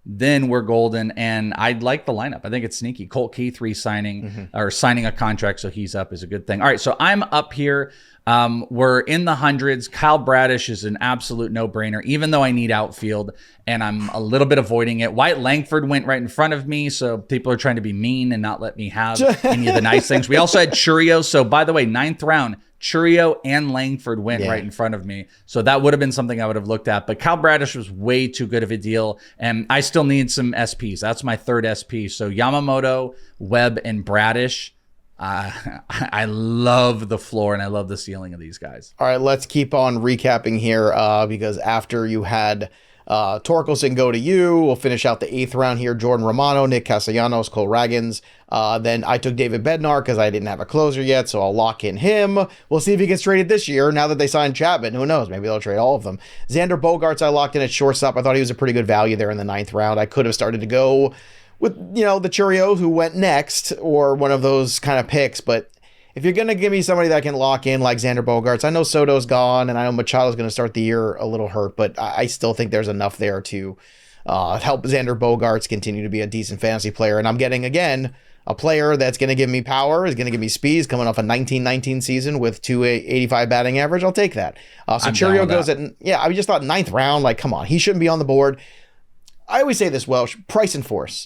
then we're golden. And I'd like the lineup. I think it's sneaky. Colt Keith signing a contract, so he's up is a good thing. All right, so I'm up here. We're in the hundreds. Kyle Bradish is an absolute no-brainer, even though I need outfield, and I'm a little bit avoiding it. Wyatt Langford went right in front of me, so people are trying to be mean and not let me have any of the nice things. We also had Churio. So, by the way, 9th round, Churio and Langford went right in front of me. So that would have been something I would have looked at. But Kyle Bradish was way too good of a deal. And I still need some SPs. That's my third SP. So Yamamoto, Webb, and Bradish. I love the floor and I love the ceiling of these guys. All right, let's keep on recapping here because after you had Torkelson go to you, we'll finish out the 8th round here. Jordan Romano, Nick Castellanos, Cole Raggins. Then I took David Bednar because I didn't have a closer yet, so I'll lock in him. We'll see if he gets traded this year now that they signed Chapman. Who knows? Maybe they'll trade all of them. Xander Bogaerts I locked in at shortstop. I thought he was a pretty good value there in the 9th round. I could have started to go with, the Churio who went next or one of those kind of picks, but if you're going to give me somebody that can lock in like Xander Bogaerts, I know Soto's gone and I know Machado's going to start the year a little hurt, but I still think there's enough there to help Xander Bogaerts continue to be a decent fantasy player. And I'm getting, again, a player that's going to give me power, is going to give me speeds, coming off a 19-19 season with 285 batting average. I'll take that. So Churio goes at, I just thought 9th round, like, come on, he shouldn't be on the board. I always say this, Welsh, price and force,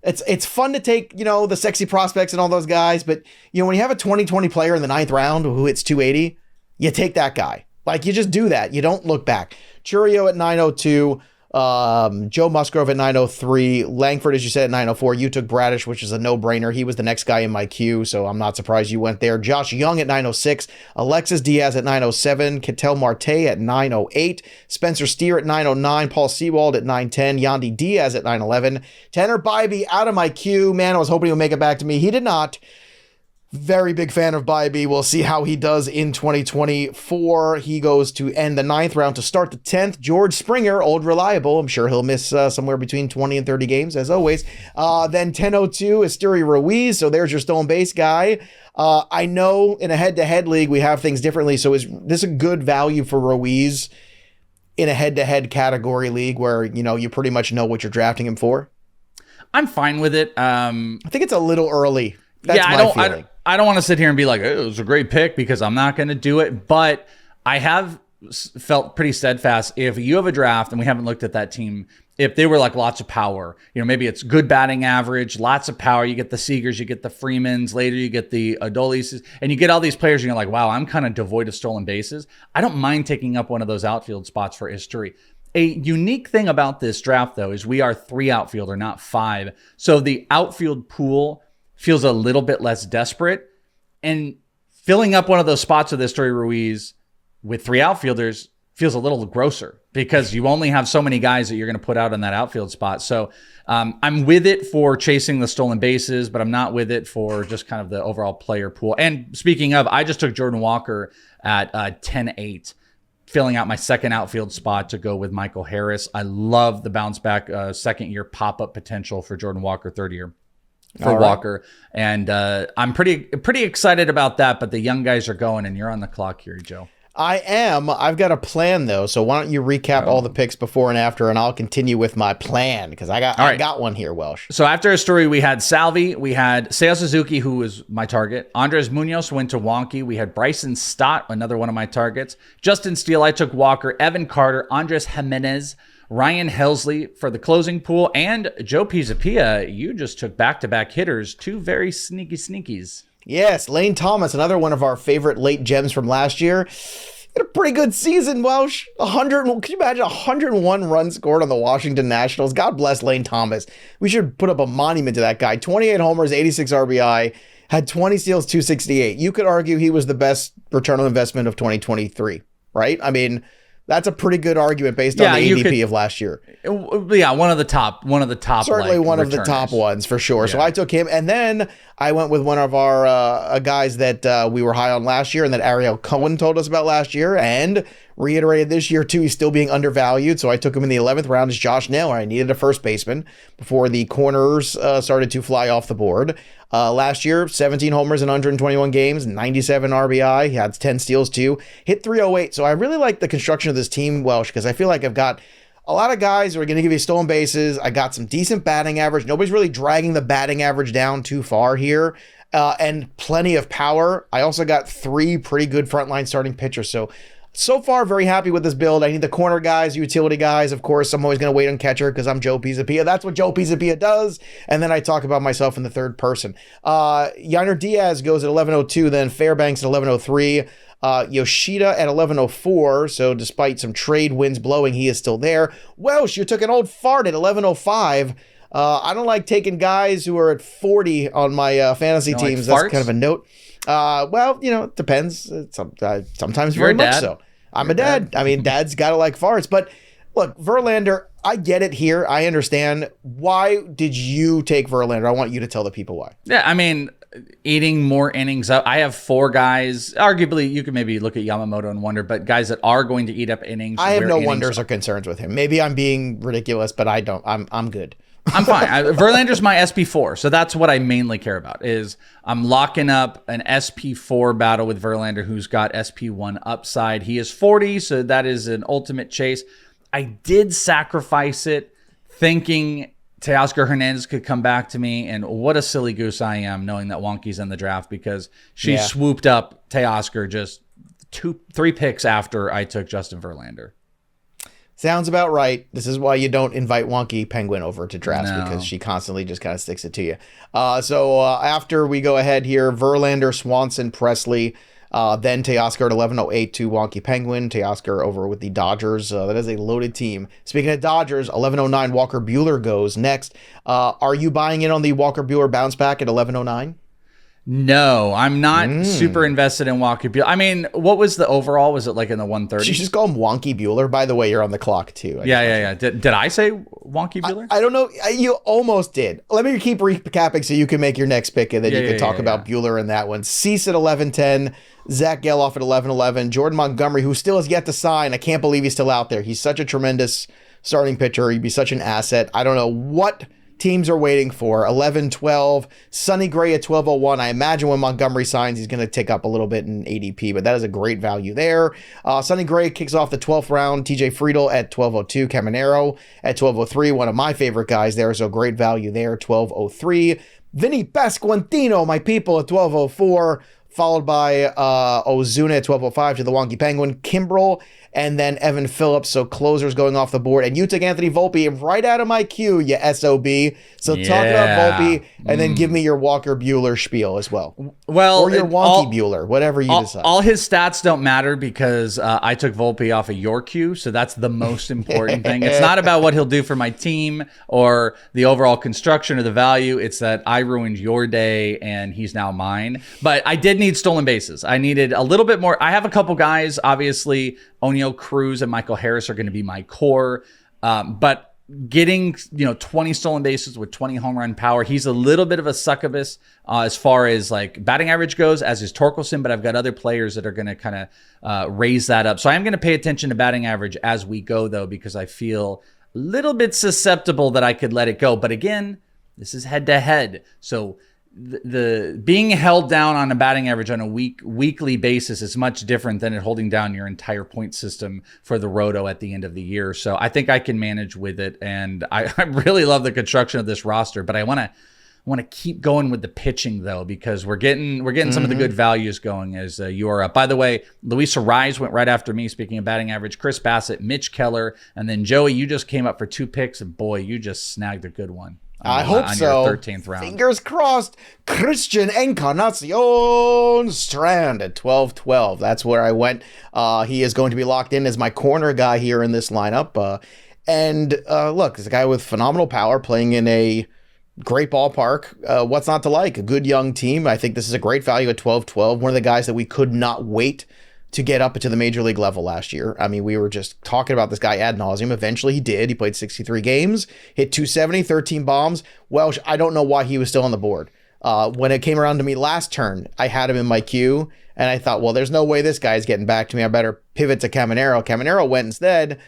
It's fun to take, the sexy prospects and all those guys, but, when you have a 2020 player in the 9th round who hits 280, you take that guy. Like, you just do that. You don't look back. Churio at 902, Joe Musgrove at 903. Langford, as you said, at 904. You took Bradish, which is a no-brainer. He was the next guy in my queue, so I'm not surprised you went there. Josh Young at 906. Alexis Diaz at 907. Ketel Marte at 908. Spencer Steer at 909. Paul Sewald at 910. Yandy Diaz at 911. Tanner Bybee out of my queue. Man, I was hoping he would make it back to me. He did not. Very big fan of Bybee. We'll see how he does in 2024. He goes to end the 9th round to start the 10th. George Springer, old reliable. I'm sure he'll miss somewhere between 20 and 30 games, as always. Then 10:02, Esteury Ruiz. So there's your stolen base guy. I know in a head-to-head league, we have things differently. So is this a good value for Ruiz in a head-to-head category league where, you pretty much know what you're drafting him for? I'm fine with it. I think it's a little early. That's my feeling. I don't want to sit here and be like, oh, it was a great pick, because I'm not going to do it. But I have felt pretty steadfast. If you have a draft, and we haven't looked at that team, if they were like lots of power, maybe it's good batting average, lots of power. You get the Seagers, you get the Freemans, later you get the Adolis, and you get all these players, and you're like, wow, I'm kind of devoid of stolen bases. I don't mind taking up one of those outfield spots for Esteury. A unique thing about this draft, though, is we are 3 outfielder, not 5. So the outfield pool feels a little bit less desperate, and filling up one of those spots with Esteury Ruiz with 3 outfielders feels a little grosser, because you only have so many guys that you're going to put out on that outfield spot. So I'm with it for chasing the stolen bases, but I'm not with it for just kind of the overall player pool. And speaking of, I just took Jordan Walker at 10-8, filling out my second outfield spot to go with Michael Harris. I love the bounce back second year pop-up potential for Jordan Walker, third year for Walker. And I'm pretty excited about that, but the young guys are going, and you're on the clock here, Joe. I am. I've got a plan, though. So why don't you recap all the picks before and after, and I'll continue with my plan, because I got one here, Welsh. So after a story, we had Salvi, we had Seiya Suzuki, who was my target. Andres Munoz went to Wonky. We had Bryson Stott, another one of my targets. Justin Steele, I took Walker. Evan Carter, Andres Jimenez, Ryan Helsley for the closing pool, and Joe Pisapia. You just took back-to-back hitters, 2 very sneaky sneakies. Yes, Lane Thomas, another one of our favorite late gems from last year. Had a pretty good season, Welsh. 100. Can you imagine 101 runs scored on the Washington Nationals? God bless Lane Thomas. We should put up a monument to that guy. 28 homers, 86 RBI, had 20 steals, 268. You could argue he was the best return on investment of 2023, right? I mean, that's a pretty good argument based on the ADP of last year. Yeah, one of the top. Certainly one of the top ones for sure. Yeah. So I took him, and then I went with one of our guys that we were high on last year, and that Ariel Cohen told us about last year, and reiterated this year too. He's still being undervalued, so I took him in the 11th round as Josh Naylor. I needed a first baseman before the corners started to fly off the board. Last year, 17 homers in 121 games, 97 RBI. He had 10 steals too. Hit 308. So I really like the construction of this team, Welsh, because I feel like I've got a lot of guys who are going to give you stolen bases. I got some decent batting average. Nobody's really dragging the batting average down too far here. And plenty of power. I also got 3 pretty good frontline starting pitchers. So far, very happy with this build. I need the corner guys, utility guys. Of course, I'm always going to wait on catcher because I'm Joe Pisapia. That's what Joe Pisapia does. And then I talk about myself in the third person. Yainer Diaz goes at 11:02, then Fairbanks at 11:03. Yoshida at 11:04. So despite some trade winds blowing, he is still there. Welsh, you took an old fart at 11:05. I don't like taking guys who are at 40 on my fantasy teams. That's kind of a note. Well, it depends. Sometimes very much so. I'm a dad. I mean, dads got to like farts. But look, Verlander, I get it here. I understand. Why did you take Verlander? I want you to tell the people why. Yeah, I mean, eating more innings up. I have 4 guys. Arguably, you could maybe look at Yamamoto and wonder, but guys that are going to eat up innings. I have no wonders or concerns with him. Maybe I'm being ridiculous, but I don't. I'm good. I'm fine. Verlander's my SP4, so that's what I mainly care about. Is I'm locking up an SP4 battle with Verlander, who's got SP1 upside. He is 40, so that is an ultimate chase. I did sacrifice it, thinking Teoscar Hernandez could come back to me, and what a silly goose I am, knowing that Wonky's in the draft, because she swooped up Teoscar just 3 picks after I took Justin Verlander. Sounds about right. This is why you don't invite Wonky Penguin over to drafts, because she constantly just kind of sticks it to you. So after we go ahead here, Verlander, Swanson, Presley, Then Teoscar at 1108 to Wonky Penguin. Teoscar over with the Dodgers. That is a loaded team. Speaking of Dodgers, 1109 Walker Buehler goes next. Are you buying in on the Walker Buehler bounce back at 1109? No, I'm not super invested in Wonky Buehler. I mean, what was the overall? Was it like in the 130? You just call him Wonky Buehler. By the way, you're on the clock too. Yeah. Did I say Wonky Buehler? I don't know. You almost did. Let me keep recapping so you can make your next pick, and then you can talk about Buehler in that one. Cease at 1110. Zach Geloff at 1111. Jordan Montgomery, who still has yet to sign. I can't believe he's still out there. He's such a tremendous starting pitcher. He'd be such an asset. I don't know what teams are waiting for. 11-12. Sonny Gray at 1201. I imagine when Montgomery signs, he's going to tick up a little bit in ADP, but that is a great value there. Sonny Gray kicks off the 12th round. TJ Friedel at 1202. Caminero at 1203. One of my favorite guys there, so great value there. 1203. Vinny Pasquantino, my people, at 1204. Followed by Ozuna at 1205 to the Wonky Penguin. Kimbrel, and then Evan Phillips. So closers going off the board. And you took Anthony Volpe right out of my queue, you SOB. So talk about Volpe, and then give me your Walker Buehler spiel as well. Well, or your Wonky Buehler, whatever you decide. All his stats don't matter because I took Volpe off of your queue, so that's the most important thing. It's not about what he'll do for my team or the overall construction or the value. It's that I ruined your day, and he's now mine. But I did need stolen bases. I needed a little bit more. I have a couple guys, obviously. O'Neal Cruz and Michael Harris are going to be my core. But getting 20 stolen bases with 20 home run power, he's a little bit of a succubus as far as like batting average goes, as is Torkelson, but I've got other players that are going to kind of raise that up. So I am going to pay attention to batting average as we go, though, because I feel a little bit susceptible that I could let it go. But again, this is head to head. So the being held down on a batting average on a weekly basis is much different than it holding down your entire point system for the roto at the end of the year. So I think I can manage with it, and I really love the construction of this roster. But I want to keep going with the pitching though, because we're getting some of the good values going as you are up. By the way, Luis Arraez went right after me. Speaking of batting average, Chris Bassett, Mitch Keller, and then Joey. You just came up for 2 picks, and boy, you just snagged a good one. I hope so. Your 13th round. Fingers crossed. Christian Encarnacion Strand at 12-12. That's where I went. He is going to be locked in as my corner guy here in this lineup. And look, he's a guy with phenomenal power playing in a great ballpark. What's not to like? A good young team. I think this is a great value at 12-12. One of the guys that we could not wait to get up to the major league level last year. I mean, we were just talking about this guy ad nauseum. Eventually he did. He played 63 games, hit 270, 13 bombs. Welsh, I don't know why he was still on the board. When it came around to me last turn, I had him in my queue, and I thought, well, there's no way this guy's getting back to me. I better pivot to Caminero. Caminero went instead.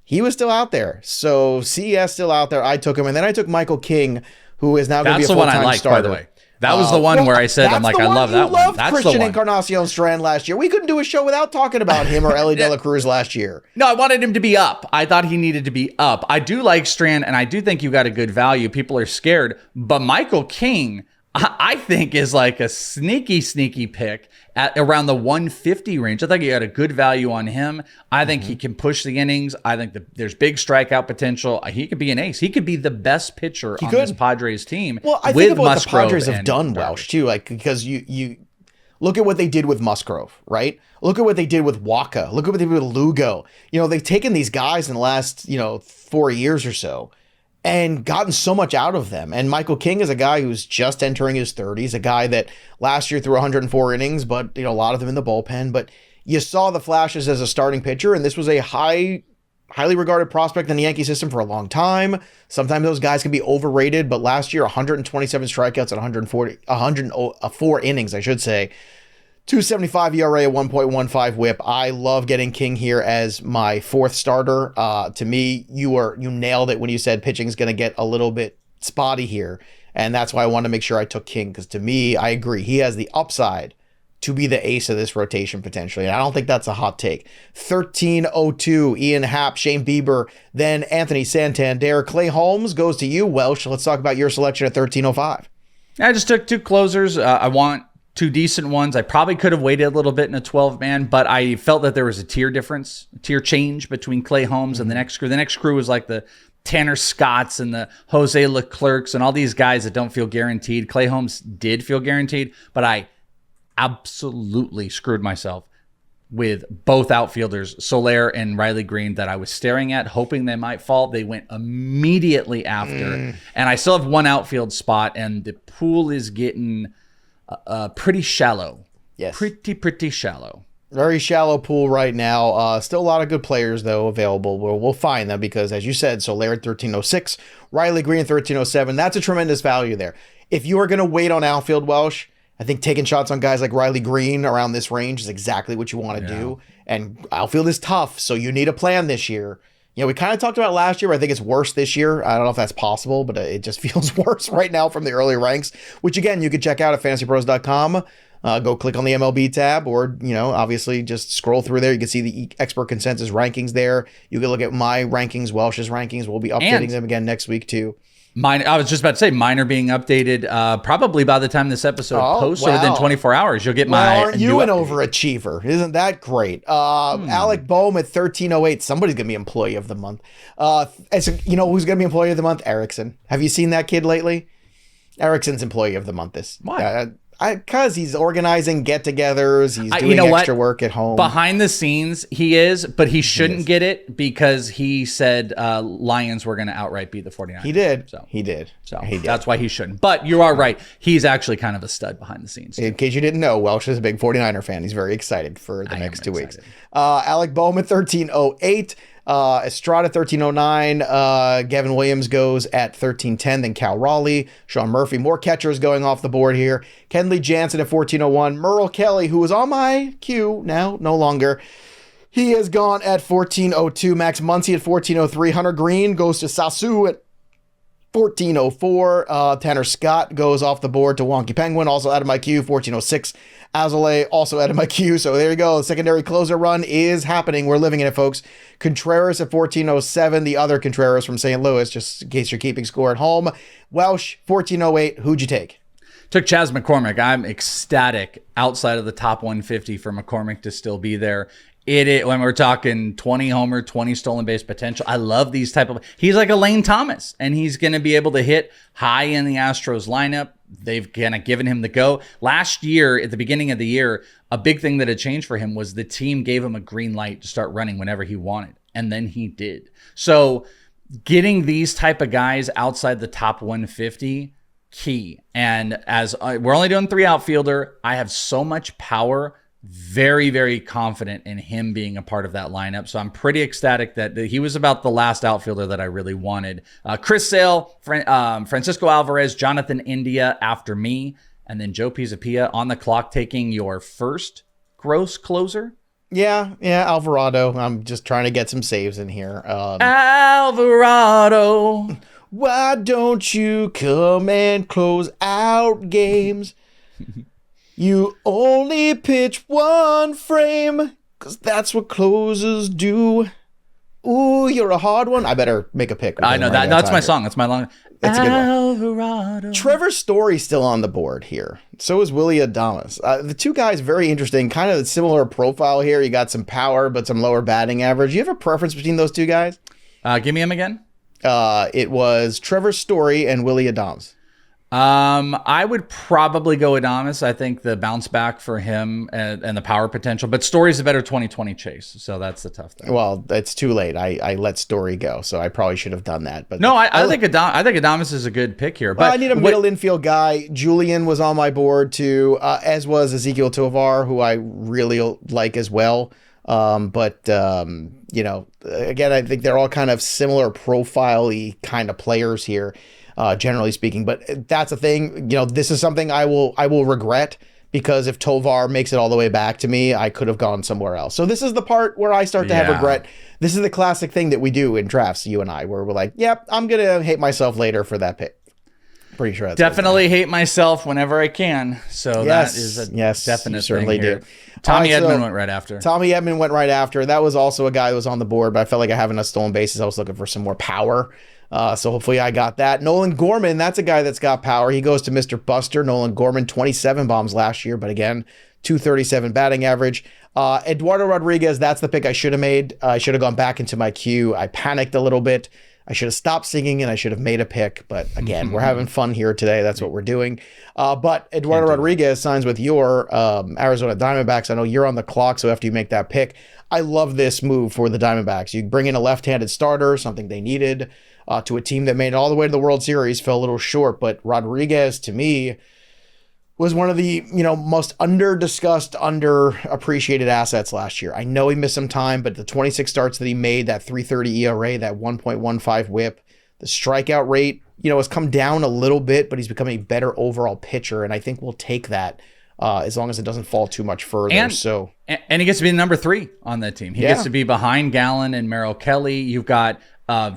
He was still out there. So CES still out there. I took him, and then I took Michael King, who is now going to be a full-time starter. That's the one I liked, by the way. That was the one where I said, I'm like, I love that one. That's Christian Encarnacion Strand last year. We couldn't do a show without talking about him or Ellie De La Cruz last year. No, I wanted him to be up. I thought he needed to be up. I do like Strand, and I do think you got a good value. People are scared. But Michael King, I think, is like a sneaky pick at around the 150 range. I think you got a good value on him. I think he can push the innings. I think there's big strikeout potential. He could be an ace. He could be the best pitcher on this Padres team. Well, I think about what the Padres have done, Welsh, too. Like, because you look at what they did with Musgrove, right? Look at what they did with Waka. Look at what they did with Lugo. They've taken these guys in the last 4 years or so and gotten so much out of them. And Michael King is a guy who's just entering his 30s, a guy that last year threw 104 innings, but a lot of them in the bullpen. But you saw the flashes as a starting pitcher, and this was a highly regarded prospect in the Yankee system for a long time. Sometimes those guys can be overrated, but last year, 127 strikeouts at 104 innings, I should say. 2.75 ERA, 1.15 whip. I love getting King here as my 4th starter. To me, you nailed it when you said pitching is going to get a little bit spotty here. And that's why I wanted to make sure I took King, because to me, I agree. He has the upside to be the ace of this rotation potentially. And I don't think that's a hot take. 13:02, Ian Happ, Shane Bieber, then Anthony Santander. Clay Holmes goes to you, Welsh. Let's talk about your selection at 13:05. I just took 2 closers. I want 2 decent ones. I probably could have waited a little bit in a 12-man, but I felt that there was a tier change between Clay Holmes and the next crew. The next crew was like the Tanner Scotts and the Jose Leclercs and all these guys that don't feel guaranteed. Clay Holmes did feel guaranteed, but I absolutely screwed myself with both outfielders, Soler and Riley Green, that I was staring at, hoping they might fall. They went immediately after. And I still have one outfield spot, and the pool is getting pretty shallow. Yes. Pretty shallow. Very shallow pool right now. Still a lot of good players, though, available. We'll find them because, as you said, Soler at 1306, Riley Green at 1307. That's a tremendous value there. If you are going to wait on outfield, Welsh, I think taking shots on guys like Riley Green around this range is exactly what you want to do. And outfield is tough, so you need a plan this year. We kind of talked about last year, but I think it's worse this year. I don't know if that's possible, but it just feels worse right now from the early ranks, which, again, you can check out at fantasypros.com. Go click on the MLB tab, or, obviously just scroll through there. You can see the expert consensus rankings there. You can look at my rankings, Welsh's rankings. We'll be updating them again next week, too. I was just about to say, mine are being updated probably by the time this episode posts, or within 24 hours. You'll get my aren't you an overachiever? Isn't that great? Alec Boehm at 1308. Somebody's going to be Employee of the Month. Who's going to be Employee of the Month? Erickson. Have you seen that kid lately? Erickson's Employee of the Month. Why? Because he's organizing get-togethers. He's doing extra work at home. Behind the scenes, he is, but he shouldn't get it because he said Lions were going to outright beat the 49ers. He did. So that's why he shouldn't. But you are right. He's actually kind of a stud behind the scenes. In case you didn't know, Welsh is a big 49er fan. He's very excited for the next 2 weeks. Alec Boehm at 1308. Estrada 1309, Gavin Williams goes at 1310, then Cal Raleigh, Sean Murphy, more catchers going off the board here. Kenley Jansen at 1401, Merle Kelly, who was on my queue, now no longer. He has gone at 1402, Max Muncy at 1403, Hunter Green goes to Sasu at 1404, Tanner Scott goes off the board to Wonky Penguin, also out of my queue, 1406. Azalea also out of my queue. So there you go. The secondary closer run is happening. We're living in it, folks. Contreras at 1407. The other Contreras from St. Louis, just in case you're keeping score at home. Welsh, 1408. Who'd you take? Took Chas McCormick. I'm ecstatic outside of the top 150 for McCormick to still be there. When we're talking 20 homer, 20 stolen base potential, I love these type of. He's like a Lane Thomas, and he's going to be able to hit high in the Astros lineup. They've kind of given him the go. Last year, at the beginning of the year, a big thing that had changed for him was the team gave him a green light to start running whenever he wanted, and then he did. So getting these type of guys outside the top 150, key. And as we're only doing 3 outfielder, I have so much power. Very, very confident in him being a part of that lineup. So I'm pretty ecstatic that he was about the last outfielder that I really wanted. Chris Sale, Francisco Alvarez, Jonathan India after me, and then Joe Pisapia on the clock taking your first gross closer. Yeah, Alvarado. I'm just trying to get some saves in here. Alvarado. Why don't you come and close out games? You only pitch one frame, because that's what closers do. Ooh, you're a hard one. I better make a pick. I know that. That's my song. That's my long. That's a good one. Alvarado. Trevor Story's still on the board here. So is Willie Adames. The two guys, very interesting. Kind of a similar profile here. You got some power, but some lower batting average. You have a preference between those two guys? Give me him again. It was Trevor Story and Willie Adames. I would probably go Adames. I think the bounce back for him and the power potential, but Story's a better 2020 chase. So that's the tough thing. Well, it's too late. I let Story go, so I probably should have done that. But no, I think Adames is a good pick here. But I need a middle infield guy. Julian was on my board too, as was Ezekiel Tovar, who I really like as well. Again, I think they're all kind of similar profile-y kind of players here. Generally speaking, but that's the thing. This is something I will regret, because if Tovar makes it all the way back to me, I could have gone somewhere else. So this is the part where I start to have regret. This is the classic thing that we do in drafts, you and I, where we're like, yep, I'm gonna hate myself later for that pick. Pretty sure that's definitely hate myself whenever I can. So that is a definite certainly thing here. do. Tommy Edman went right after. Tommy Edman went right after. That was also a guy who was on the board, but I felt like I have enough stolen bases. I was looking for some more power. So hopefully I got that. Nolan Gorman, that's a guy that's got power. He goes to Mr. Buster. Nolan Gorman, 27 bombs last year, but again, 237 batting average. Eduardo Rodriguez, that's the pick I should have made. I should have gone back into my queue. I panicked a little bit. I should have stopped singing and I should have made a pick. But again, we're having fun here today. That's what we're doing. But Eduardo Rodriguez signs with your Arizona Diamondbacks. I know you're on the clock, so after you make that pick, I love this move for the Diamondbacks. You bring in a left-handed starter, something they needed, to a team that made it all the way to the World Series, fell a little short. But Rodriguez, to me, was one of the, most under-discussed, underappreciated assets last year. I know he missed some time, but the 26 starts that he made, that 3.30 ERA, that 1.15 whip, the strikeout rate, has come down a little bit, but he's become a better overall pitcher, and I think we'll take that as long as it doesn't fall too much further. And he gets to be number 3 on that team. He gets to be behind Gallen and Merrill Kelly. You've got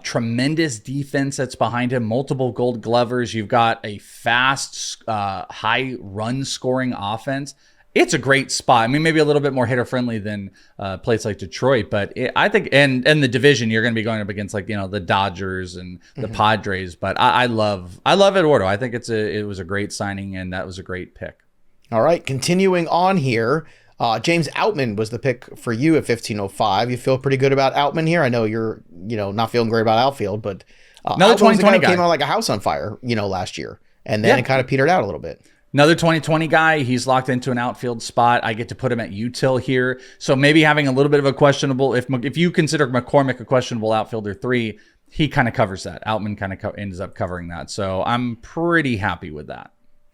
tremendous defense that's behind him, multiple Gold Glovers. You've got a fast, high run scoring offense. It's a great spot. I mean, maybe a little bit more hitter friendly than places like Detroit, but I think, and the division, you're going to be going up against the Dodgers and the Padres. But I love Eduardo. I think it was a great signing, and that was a great pick. All right, continuing on here. James Outman was the pick for you at 1505. You feel pretty good about Outman here? I know you're, not feeling great about outfield, but another 2020 guy came out like a house on fire, last year, and then it kind of petered out a little bit. Another 2020 guy. He's locked into an outfield spot. I get to put him at util here, so maybe having a little bit of a questionable. If you consider McCormick a questionable outfielder 3, he kind of covers that. Outman kind of ends up covering that, so I'm pretty happy with that.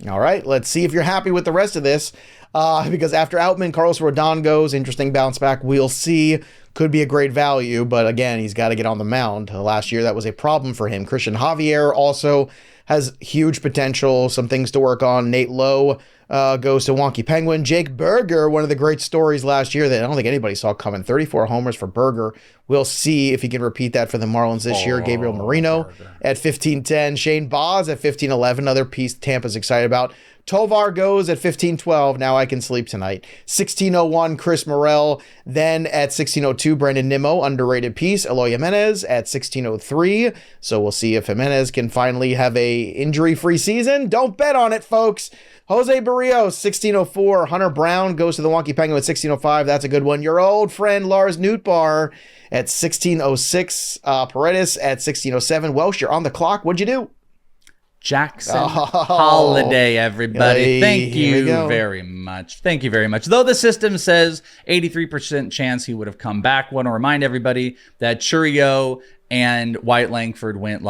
All right, let's see if you're happy with the rest of this. Because after Outman, Carlos Rodon goes, interesting bounce back. We'll see. Could be a great value, but again, he's got to get on the mound. Last year, that was a problem for him. Christian Javier also has huge potential, some things to work on. Nate Lowe goes to Wonky Penguin. Jake Berger, one of the great stories last year that I don't think anybody saw coming. 34 homers for Berger. We'll see if he can repeat that for the Marlins this year. Gabriel Moreno at 1510. Shane Boz at 1511. Another piece Tampa's excited about. Tovar goes at 1512. Now I can sleep tonight. 1601, Chris Morel. Then at 1602, Brandon Nimmo, underrated piece. Eloy Jimenez at 1603. So we'll see if Jimenez can finally have a injury-free season. Don't bet on it, folks. Jose Barrios, 1604. Hunter Brown goes to the Wonky Penguin at 1605. That's a good one. Your old friend Lars Nootbaar at 1606. Paredes at 1607. Welsh, you're on the clock. What'd you do? Jackson Holiday, everybody. Thank you very much. Thank you very much. Though the system says 83% chance he would have come back, want to remind everybody that Churio and White Langford went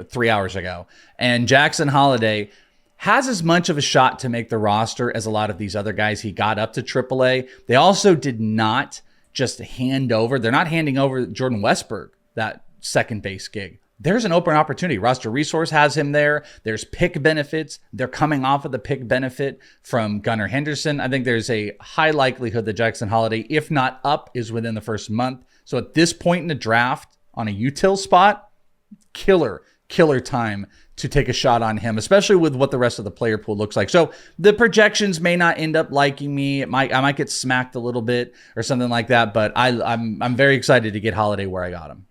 3 hours ago. And Jackson Holiday has as much of a shot to make the roster as a lot of these other guys. He got up to AAA. They also did not just hand over. They're not handing over Jordan Westberg that second base gig. There's an open opportunity. Roster Resource has him there. There's pick benefits. They're coming off of the pick benefit from Gunnar Henderson. I think there's a high likelihood that Jackson Holiday, if not up, is within the first month. So at this point in the draft, on a util spot, killer time to take a shot on him, especially with what the rest of the player pool looks like. So the projections may not end up liking me. I might get smacked a little bit or something like that, but I'm very excited to get Holiday where I got him.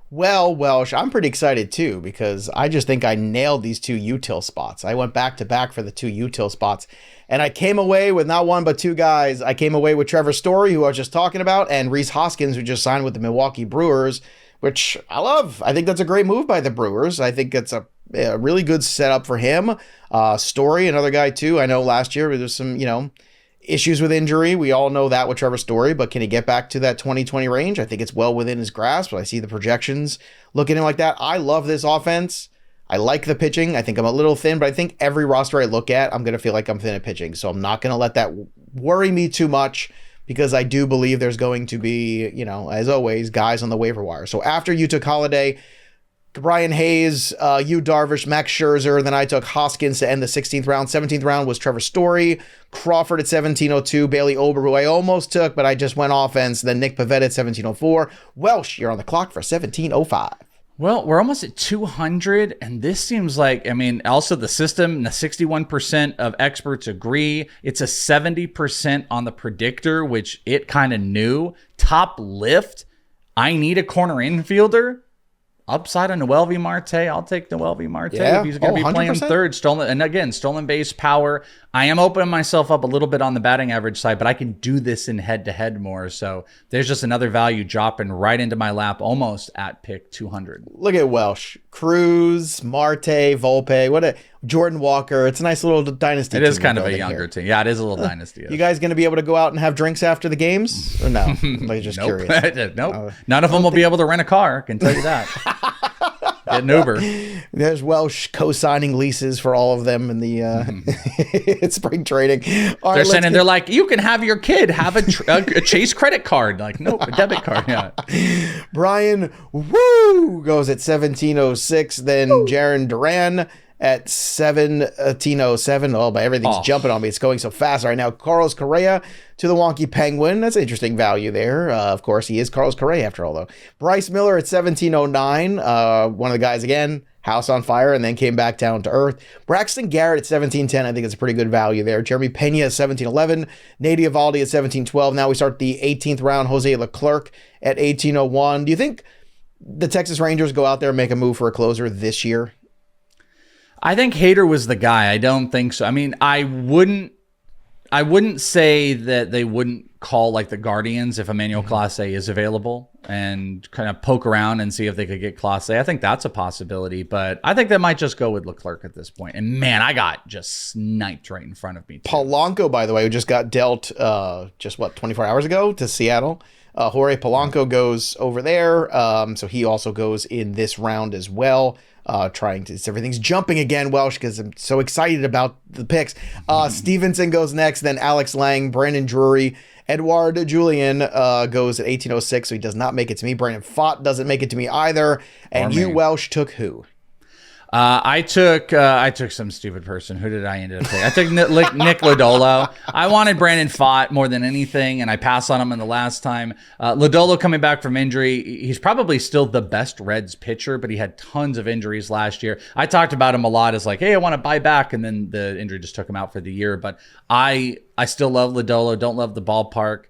Well, Welsh, I'm pretty excited too, because I just think I nailed these 2 util spots. I went back to back for the 2 util spots, and I came away with not one but 2 guys. I came away with Trevor Story, who I was just talking about, and Rhys Hoskins, who just signed with the Milwaukee Brewers, which I love. I think that's a great move by the Brewers. I think it's a really good setup for him. Story, another guy too. I know last year there was some, issues with injury. We all know that with Trevor Story, but can he get back to that 2020 range? I think it's well within his grasp. I see the projections looking like that. I love this offense. I like the pitching. I think I'm a little thin, but I think every roster I look at, I'm going to feel like I'm thin at pitching. So I'm not going to let that worry me too much, because I do believe there's going to be, as always, guys on the waiver wire. So after you took Holiday, Brian Hayes, Yu Darvish, Max Scherzer, then I took Hoskins to end the 16th round. 17th round was Trevor Story, Crawford at 1702, Bailey Ober, who I almost took, but I just went offense, then Nick Pivetta at 1704. Welsh, you're on the clock for 1705. Well, we're almost at 200, and this seems like, also the system, the 61% of experts agree. It's a 70% on the predictor, which it kind of knew. Top lift, I need a corner infielder. upside on Noel V. Marte. I'll take Noel V. Marte if he's going to be playing 100%. third. Stolen base power. I am opening myself up a little bit on the batting average side, but I can do this in head-to-head more. So there's just another value dropping right into my lap, almost at pick 200. Look at Welsh. Cruz, Marte, Volpe, Jordan Walker. It's a nice little dynasty. It is kind of a younger team. Yeah, it is a little dynasty. You guys going to be able to go out and have drinks after the games? Or no? I'm just Nope. curious. Nope. None of them will be able to rent a car. I can tell you that. Get an Uber. There's Welsh co-signing leases for all of them in the spring training. All They're saying, they're like, you can have your kid have a Chase credit card. Like, nope, a debit card. Yeah. Brian goes at 1706. Then Jaron Duran at 1707. Oh, but everything's jumping on me. It's going so fast right now. Carlos Correa to the wonky Penguin. That's an interesting value there. Of course, he is Carlos Correa after all, though. Bryce Miller at 1709. One of the guys, again, house on fire, and then came back down to earth. Braxton Garrett at 1710. I think it's a pretty good value there. Jeremy Pena at 1711. Nady Eovaldi at 1712. Now we start the 18th round. Jose Leclerc at 1801. Do you think the Texas Rangers go out there and make a move for a closer this year? I think Hader was the guy. I don't think so. I mean, I wouldn't say that they wouldn't call like the Guardians if Emmanuel Clase is available and kind of poke around and see if they could get Clase. I think that's a possibility, but I think they might just go with Leclerc at this point. And man, I got just sniped right in front of me too. Polanco, by the way, who just got dealt 24 hours ago to Seattle. Jorge Polanco goes over there. So he also goes in this round as well. Everything's jumping again, Welsh, because I'm so excited about the picks. Stevenson goes next, then Alex Lang, Brandon Drury, Edouard Julien goes at 1806, so he does not make it to me. Brandon Pfaadt doesn't make it to me either. And you, Welsh, took who? I took some stupid person. Who did I end up taking? I took Nick Lodolo. I wanted Brandon Pfaadt more than anything, and I passed on him in the last time. Lodolo coming back from injury. He's probably still the best Reds pitcher, but he had tons of injuries last year. I talked about him a lot as like, hey, I want to buy back, and then the injury just took him out for the year. But I still love Lodolo. Don't love the ballpark.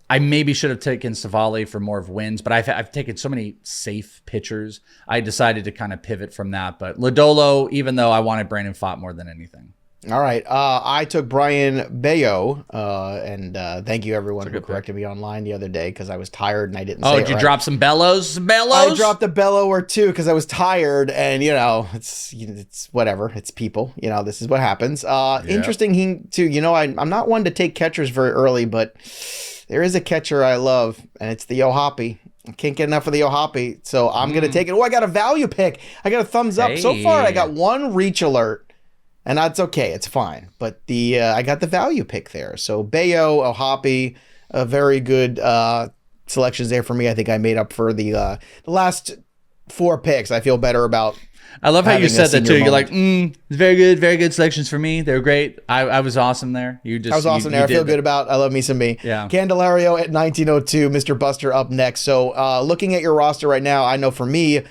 I maybe should have taken Savali for more of wins, but I've taken so many safe pitchers. I decided to kind of pivot from that. But Lodolo, even though I wanted Brandon Pfaadt more than anything. All right. I took Brian Bayo, and thank you everyone who corrected me online the other day because I was tired and I didn't say it did you right. drop some bellows? I dropped a bellow or two because I was tired, and it's whatever. It's people. This is what happens. Interesting too. I'm not one to take catchers very early, but there is a catcher I love, and it's the Yohapi. I can't get enough of the Yohapi, so I'm going to take it. Oh, I got a value pick. I got a thumbs up. Hey. So far, I got one reach alert, and that's okay. It's fine. But I got the value pick there. So Bayo, Yohapi, a very good selections there for me. I think I made up for the last 4 picks. I feel better about. I love how you said that too. You're like, very good selections for me. They're great. I was awesome there. I was awesome there. I feel good about. I love me some me. Yeah. Candelario at 1902. Mr. Buster up next. So looking at your roster right now, I know for me,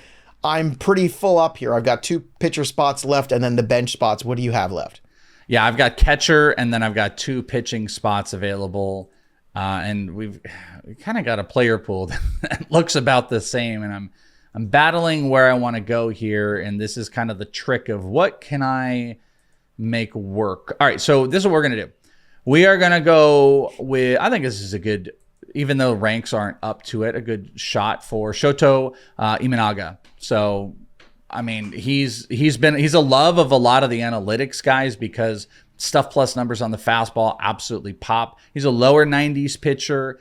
I'm pretty full up here. I've got 2 pitcher spots left, and then the bench spots. What do you have left? Yeah, I've got catcher, and then I've got 2 pitching spots available. And we kind of got a player pool that looks about the same, and I'm battling where I want to go here, and this is kind of the trick of what can I make work. All right, so this is what we're going to do. We are going to go with, I think this is a good, even though ranks aren't up to it, a good shot for Shoto Imanaga. So, I mean, he's a love of a lot of the analytics guys because stuff plus numbers on the fastball absolutely pop. He's a lower 90s pitcher.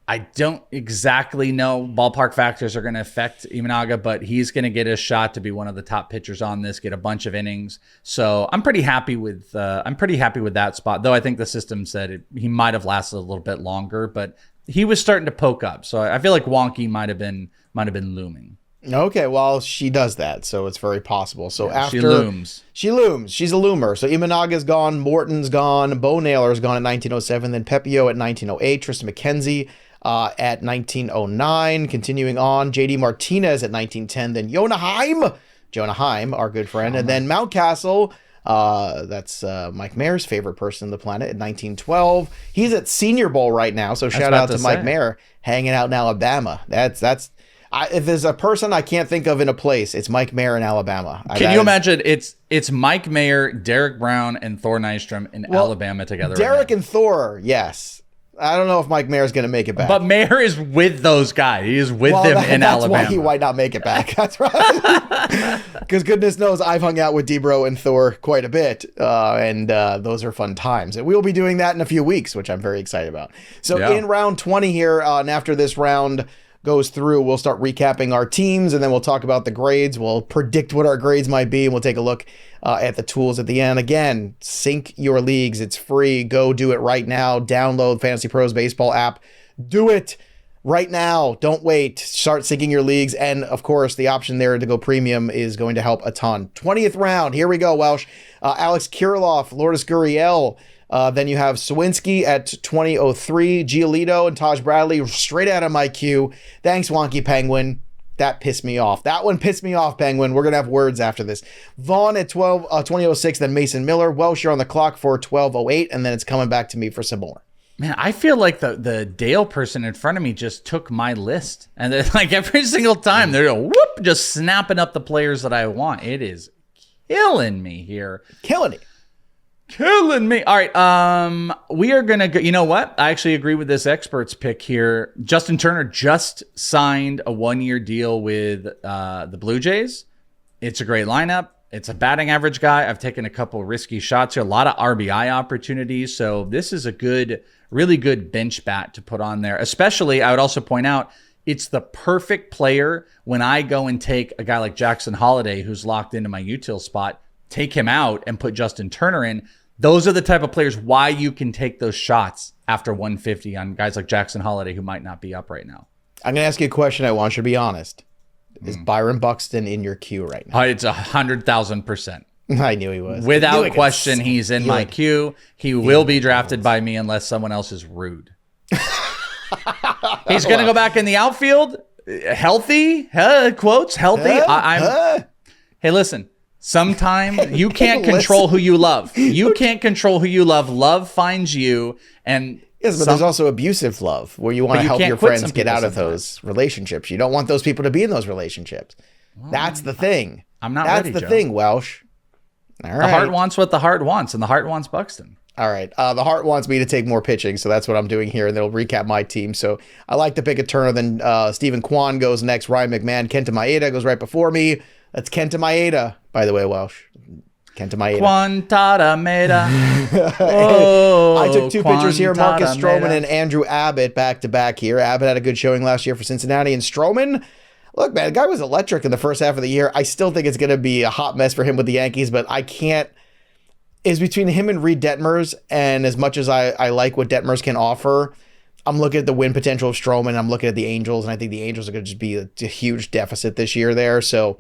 I don't exactly know ballpark factors are going to affect Imanaga, but he's going to get a shot to be one of the top pitchers on this, get a bunch of innings. So I'm pretty happy with that spot. Though I think the system said he might have lasted a little bit longer, but he was starting to poke up. So I feel like Wonky might have been looming. Okay, well, she does that, so it's very possible. So yeah, after she looms. She's a loomer. So Imanaga's gone, Morton's gone, Bo Naylor's gone at 1907, then Pepio at 1908, Tristan McKenzie at 1909. Continuing on, JD Martinez at 1910, then Jonah Heim, our good friend, and then Mountcastle. That's Mike Mayer's favorite person on the planet at 1912. He's at Senior Bowl right now, so shout out to Mike Mayer hanging out in Alabama. If there's a person I can't think of in a place, it's Mike Mayer in Alabama. Can you imagine? It's Mike Mayer, Derek Brown, and Thor Nystrom in Alabama together. Derek and Thor, yes. I don't know if Mike Mayer is going to make it back. But Mayer is with those guys. He is with them in Alabama. That's why he might not make it back. That's right. Because goodness knows I've hung out with Debro and Thor quite a bit. And those are fun times. And we'll be doing that in a few weeks, which I'm very excited about. So in round 20 here, and after this round goes through, we'll start recapping our teams, and then we'll talk about the grades. We'll predict what our grades might be, and we'll take a look at the tools at the end. Again, sync your leagues. It's free. Go do it right now. Download Fantasy Pros Baseball app. Do it right now. Don't wait. Start syncing your leagues. And of course, the option there to go premium is going to help a ton. 20th round. Here we go, Welsh. Alex Kirilloff, Lourdes Gurriel. Then you have Sawinski at 2003, Giolito and Taj Bradley straight out of my queue. Thanks, Wonky Penguin. That pissed me off. That one pissed me off, Penguin. We're going to have words after this. Vaughn at 2006, then Mason Miller. Welsh, you're on the clock for 1208, and then it's coming back to me for some more. Man, I feel like the Dale person in front of me just took my list. And they're like every single time, they're just snapping up the players that I want. It is killing me here. Killing me. All right. We are going to go. You know what? I actually agree with this expert's pick here. Justin Turner just signed a 1-year deal with the Blue Jays. It's a great lineup. It's a batting average guy. I've taken a couple risky shots here, a lot of RBI opportunities. So this is a really good bench bat to put on there. Especially, I would also point out, it's the perfect player when I go and take a guy like Jackson Holliday, who's locked into my util spot, take him out and put Justin Turner in. Those are the type of players why you can take those shots after 150 on guys like Jackson Holliday, who might not be up right now. I'm going to ask you a question. I want you to be honest. Is Byron Buxton in your queue right now? It's 100,000%. I knew he was. Without question, he's in my queue. He will be drafted by me unless someone else is rude. He's going to go back in the outfield. Healthy, quotes, healthy. Hey, listen. Sometimes you can't control who you love. You can't control who you love. Love finds you. And yes, but there's also abusive love where you want to help your friends get out of those relationships. You don't want those people to be in those relationships. Well, that's the thing. I'm not ready, That's the thing, Welsh. All right. The heart wants what the heart wants, and the heart wants Buxton. All right. The heart wants me to take more pitching, so that's what I'm doing here, and it'll recap my team. So I like to pick a Turner. Then Stephen Kwan goes next. Ryan McMahon. Kenta Maeda goes right before me. That's Kenta Maeda, by the way, Welsh. Kenta Maeda. Quantada Maeda. I took two pitchers here, Marcus Stroman and Andrew Abbott, back-to-back here. Abbott had a good showing last year for Cincinnati, and Stroman, look, man, the guy was electric in the first half of the year. I still think it's going to be a hot mess for him with the Yankees, but I can't. It's between him and Reed Detmers, and as much as I like what Detmers can offer, I'm looking at the win potential of Stroman. I'm looking at the Angels, and I think the Angels are going to just be a huge deficit this year there, so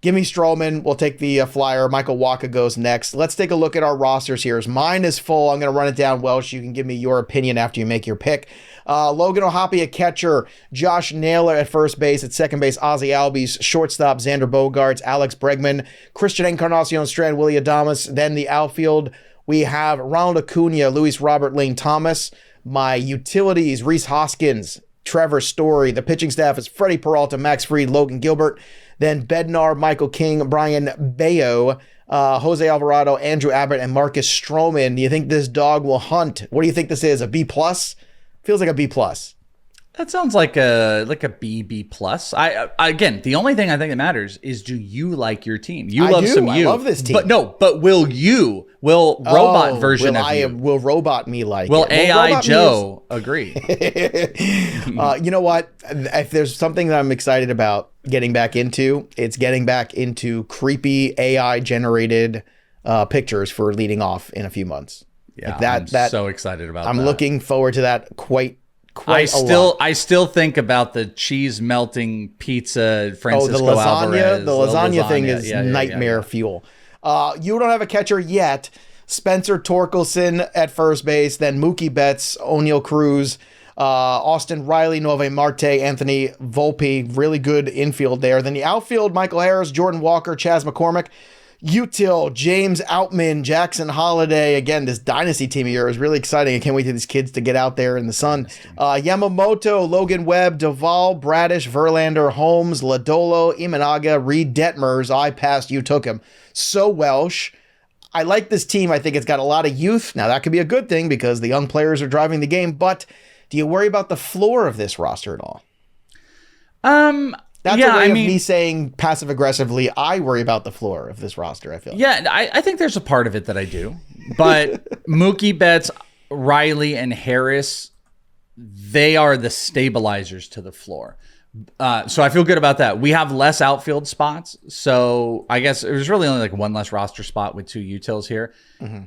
give me Stroman. We'll take the flyer. Michael Wacha goes next. Let's take a look at our rosters here. Mine is full. I'm going to run it down, Welsh. You can give me your opinion after you make your pick. Logan O'Hoppe at catcher. Josh Naylor at first base. At second base, Ozzie Albies. Shortstop, Xander Bogaerts. Alex Bregman. Christian Encarnacion Strand. Willie Adames. Then the outfield, we have Ronald Acuna, Luis Robert, Lane Thomas. My utilities, Rhys Hoskins, Trevor Story. The pitching staff is Freddie Peralta, Max Fried, Logan Gilbert. Then Bednar, Michael King, Brian Bayo, Jose Alvarado, Andrew Abbott, and Marcus Stroman. Do you think this dog will hunt? What do you think this is? A B+? Feels like a B+. That sounds like a B+. Again, the only thing I think that matters is, do you like your team? You love some you. I love this team. But will robot version of you? Will robot me like will it? AI Joe agree? You know what? If there's something that I'm excited about getting back into, it's getting back into creepy AI generated pictures for leading off in a few months. Yeah, like I'm so excited about that. I'm looking forward to that quite I still think about the cheese melting pizza Francisco Alvarez. The lasagna thing is nightmare fuel. You don't have a catcher yet. Spencer Torkelson at first base, then Mookie Betts, O'Neal Cruz, Austin Riley, Nove Marte, Anthony Volpe. Really good infield there. Then the outfield, Michael Harris, Jordan Walker, Chas McCormick, Util, James Outman, Jackson Holiday. Again, this dynasty team of yours is really exciting. I can't wait for these kids to get out there in the sun. Yamamoto, Logan Webb, Duvall, Bradish, Verlander, Holmes, Ladolo, Imanaga, Reed Detmers. I passed, you took him. So Welsh. I like this team. I think it's got a lot of youth. Now, that could be a good thing because the young players are driving the game, but do you worry about the floor of this roster at all? That's a way of me saying passive aggressively, I worry about the floor of this roster, I feel. Yeah, I think there's a part of it that I do. But Mookie Betts, Riley, and Harris, they are the stabilizers to the floor. So I feel good about that. We have less outfield spots. So I guess there's really only like one less roster spot with 2 utils here. Mm-hmm.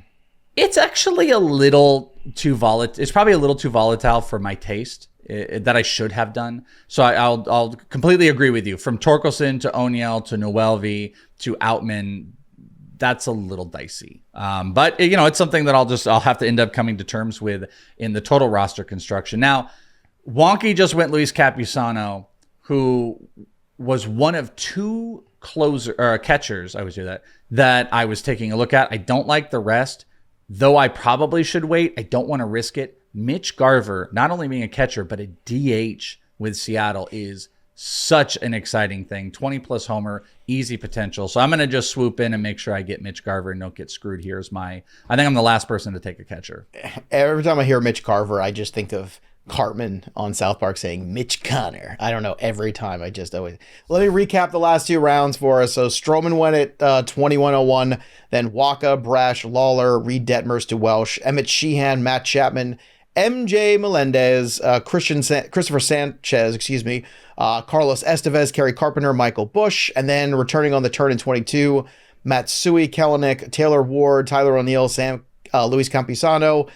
It's actually a little too volatile. It's probably a little too volatile for my taste. That I should have done. So I'll completely agree with you. From Torkelson to O'Neill to Noelvi to Outman, that's a little dicey. But it's something that I'll have to end up coming to terms with in the total roster construction. Now, Wonky just went Luis Campusano, who was one of 2 catchers. I always do that I was taking a look at. I don't like the rest, though. I probably should wait. I don't want to risk it. Mitch Garver, not only being a catcher, but a DH with Seattle is such an exciting thing. 20-plus homer, easy potential. So I'm going to just swoop in and make sure I get Mitch Garver and don't get screwed here. I think I'm the last person to take a catcher. Every time I hear Mitch Garver, I just think of Cartman on South Park saying Mitch Connor. I don't know, every time. I just always... Let me recap the last 2 rounds for us. So Stroman went at 2101, then Waka, Brash, Lawler, Reed Detmers to Welsh, Emmett Sheehan, Matt Chapman, MJ Melendez, Christopher Sanchez, Carlos Estevez, Kerry Carpenter, Michael Bush, and then returning on the turn in 22, Matsui, Kellenic, Taylor Ward, Tyler O'Neill, Luis Campusano,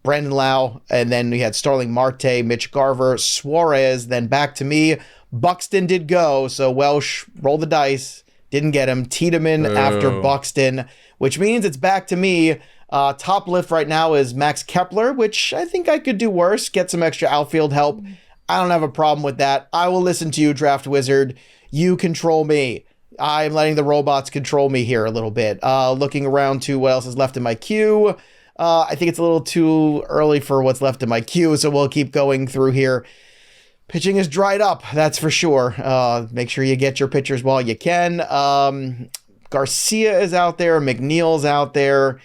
Brandon Lau, and then we had Starling Marte, Mitch Garver, Suarez, then back to me. Buxton did go, so Welsh rolled the dice, didn't get him. Tiedemann after Buxton, which means it's back to me. Top lift right now is Max Kepler, which I think I could do worse, get some extra outfield help. I don't have a problem with that. I will listen to you, Draft Wizard. You control me. I'm letting the robots control me here a little bit. Looking around to what else is left in my queue. I think it's a little too early for what's left in my queue, so we'll keep going through here. Pitching is dried up, that's for sure. Make sure you get your pitchers while you can. Garcia is out there. McNeil's out there.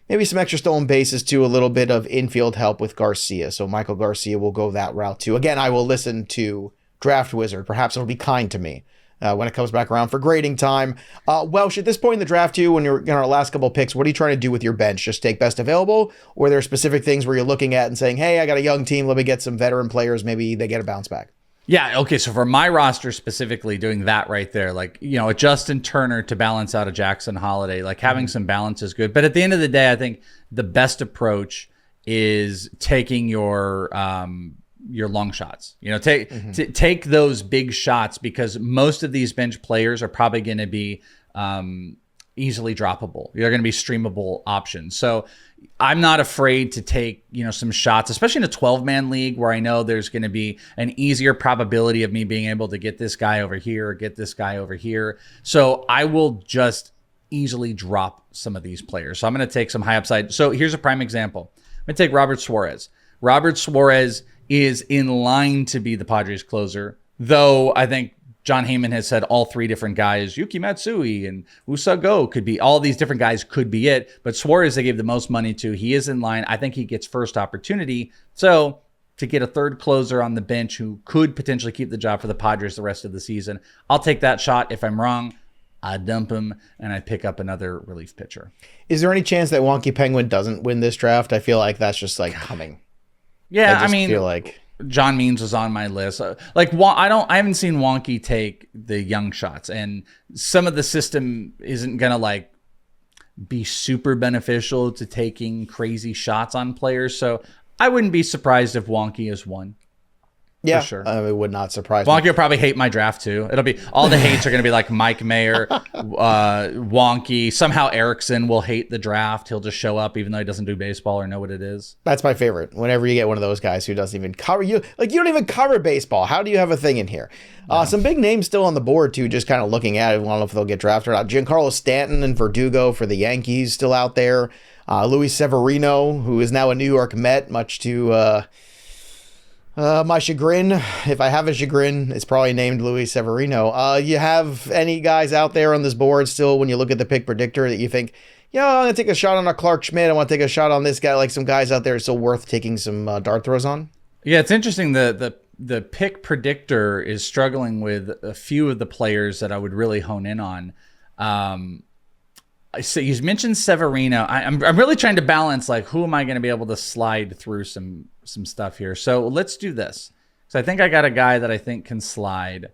Maybe some extra stolen bases too, a little bit of infield help with Garcia. So Michael Garcia will go that route too. Again, I will listen to Draft Wizard. Perhaps it'll be kind to me when it comes back around for grading time. Welsh, at this point in the draft too, when you're in our last couple picks, what are you trying to do with your bench? Just take best available? Or are there specific things where you're looking at and saying, hey, I got a young team, let me get some veteran players, maybe they get a bounce back? Yeah, okay, so for my roster specifically, doing that right there, like, a Justin Turner to balance out a Jackson Holiday, like having some balance is good. But at the end of the day, I think the best approach is taking your long shots. Take those big shots, because most of these bench players are probably going to be easily droppable. They're going to be streamable options. So I'm not afraid to take, some shots, especially in a 12-man league where I know there's going to be an easier probability of me being able to get this guy over here or get this guy over here. So I will just easily drop some of these players. So I'm going to take some high upside. So here's a prime example. I'm going to take Robert Suarez. Robert Suarez is in line to be the Padres closer, though I think John Heyman has said all 3 different guys, Yuki Matsui and Usago could be, all these different guys could be it. But Suarez, they gave the most money to. He is in line. I think he gets first opportunity. So to get a third closer on the bench who could potentially keep the job for the Padres the rest of the season, I'll take that shot. If I'm wrong, I dump him and I pick up another relief pitcher. Is there any chance that Wonky Penguin doesn't win this draft? I feel like that's just like coming. Yeah, I feel like John Means was on my list. I haven't seen Wonky take the young shots, and some of the system isn't gonna be super beneficial to taking crazy shots on players. So I wouldn't be surprised if Wonky is one. Yeah, for sure. it would not surprise me. Wonky will probably hate my draft too. It'll be all the hates are going to be like Mike Mayer, Wonky. Somehow Erickson will hate the draft. He'll just show up even though he doesn't do baseball or know what it is. That's my favorite. Whenever you get one of those guys who doesn't even cover you, like you don't even cover baseball. How do you have a thing in here? Some big names still on the board too. Just kind of looking at it. I don't know if they'll get drafted or not. Giancarlo Stanton and Verdugo for the Yankees still out there. Luis Severino, who is now a New York Met, much to my chagrin. If I have a chagrin, it's probably named Luis Severino. You have any guys out there on this board still when you look at the pick predictor that you think, yeah, I'm going to take a shot on a Clark Schmidt. I want to take a shot on this guy. Like some guys out there still worth taking some dart throws on? Yeah, it's interesting. The pick predictor is struggling with a few of the players that I would really hone in on. So you mentioned Severino. I'm really trying to balance, like, who am I going to be able to slide through some stuff here? So let's do this. So I think I got a guy that I think can slide,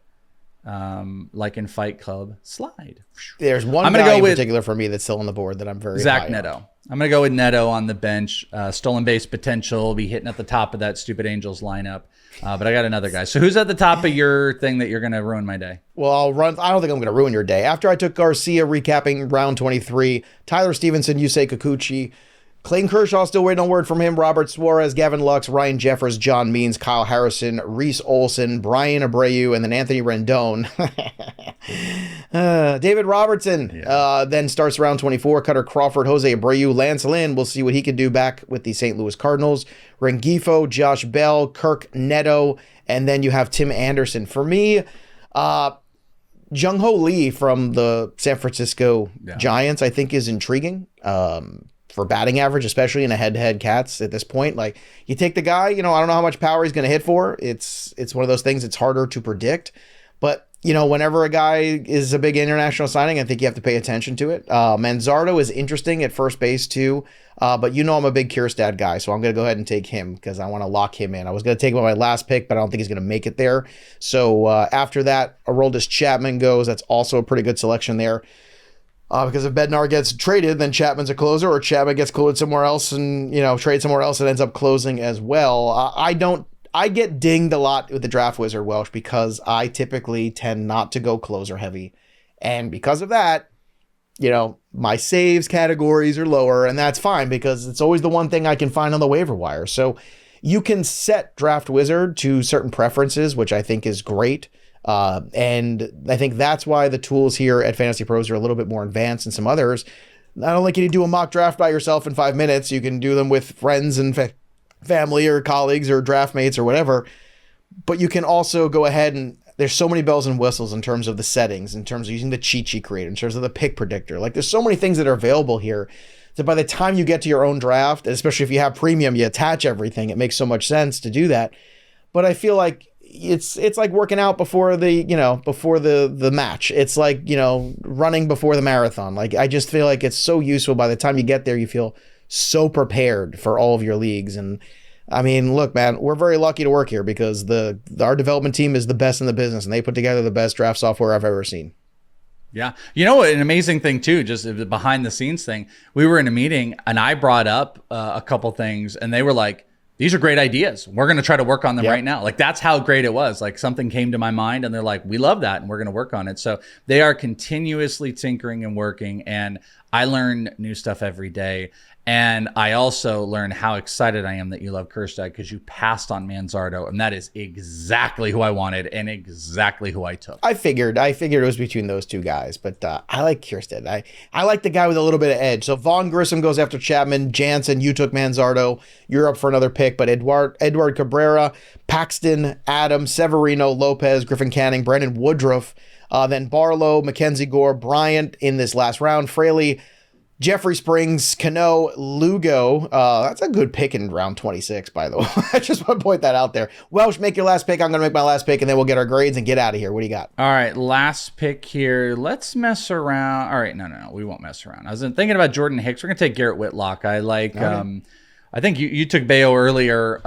like in Fight Club. Slide. There's one guy in particular for me that's still on the board that I'm very Zach high Neto. on. I'm going to go with Neto on the bench. Stolen base potential, be hitting at the top of that stupid Angels lineup. But I got another guy. So who's at the top of your thing that you're going to ruin my day? Well, I don't think I'm going to ruin your day. After I took Garcia, recapping round 23, Tyler Stevenson, Yusei Kikuchi, Clayton Kershaw, still waiting on word from him, Robert Suarez, Gavin Lux, Ryan Jeffers, John Means, Kyle Harrison, Reese Olson, Brian Abreu, and then Anthony Rendon. David Robertson then starts round 24. Cutter Crawford, Jose Abreu, Lance Lynn. We'll see what he could do back with the St. Louis Cardinals. Rengifo, Josh Bell, Kirk Neto, and then you have Tim Anderson. For me, Jung-Ho Lee from the San Francisco Giants, I think, is intriguing. For batting average, especially in a head-to-head Cats at this point. Like, you take the guy, I don't know how much power he's going to hit for. It's one of those things it's harder to predict. But, whenever a guy is a big international signing, I think you have to pay attention to it. Manzardo is interesting at first base, too. But I'm a big Kierstad guy, so I'm going to go ahead and take him because I want to lock him in. I was going to take him on my last pick, but I don't think he's going to make it there. So after that, Aroldis Chapman goes. That's also a pretty good selection there. Because if Bednar gets traded, then Chapman's a closer, or Chapman gets closed somewhere else and, trade somewhere else and ends up closing as well. I get dinged a lot with the Draft Wizard, Welsh, because I typically tend not to go closer heavy. And because of that, my saves categories are lower, and that's fine because it's always the one thing I can find on the waiver wire. So you can set Draft Wizard to certain preferences, which I think is great. And I think that's why the tools here at Fantasy Pros are a little bit more advanced than some others. Not only can you do a mock draft by yourself in 5 minutes, you can do them with friends and family or colleagues or draft mates or whatever, but you can also go ahead and there's so many bells and whistles in terms of the settings, in terms of using the cheat sheet creator, in terms of the pick predictor. Like, there's so many things that are available here that by the time you get to your own draft, especially if you have premium, you attach everything. It makes so much sense to do that. But I feel like it's like working out before the match. It's like, running before the marathon. Like, I just feel like it's so useful. By the time you get there, you feel so prepared for all of your leagues. And I mean, look, man, we're very lucky to work here because our development team is the best in the business, and they put together the best draft software I've ever seen. Yeah. An amazing thing too, just the behind the scenes thing. We were in a meeting and I brought up a couple things and they were like, these are great ideas. We're going to try to work on them right now. Like, that's how great it was. Like, something came to my mind and they're like, we love that and we're going to work on it. So they are continuously tinkering and working, and I learn new stuff every day. And I also learn how excited I am that you love Kierstad because you passed on Manzardo, and that is exactly who I wanted and exactly who I took. I figured it was between those two guys, but I like Kierstad. I like the guy with a little bit of edge. So Vaughn Grissom goes after Chapman. Jansen, you took Manzardo. You're up for another pick, but Edward Cabrera, Paxton, Adams, Severino, Lopez, Griffin Canning, Brandon Woodruff, then Barlow, Mackenzie Gore, Bryant in this last round, Fraley, Jeffrey Springs, Cano, Lugo. That's a good pick in round 26, by the way. I just want to point that out there. Welsh, make your last pick. I'm going to make my last pick, and then we'll get our grades and get out of here. What do you got? All right, last pick here. Let's mess around. All right, no. We won't mess around. I was thinking about Jordan Hicks. We're going to take Garrett Whitlock. I like... Okay. I think you took Bayo earlier.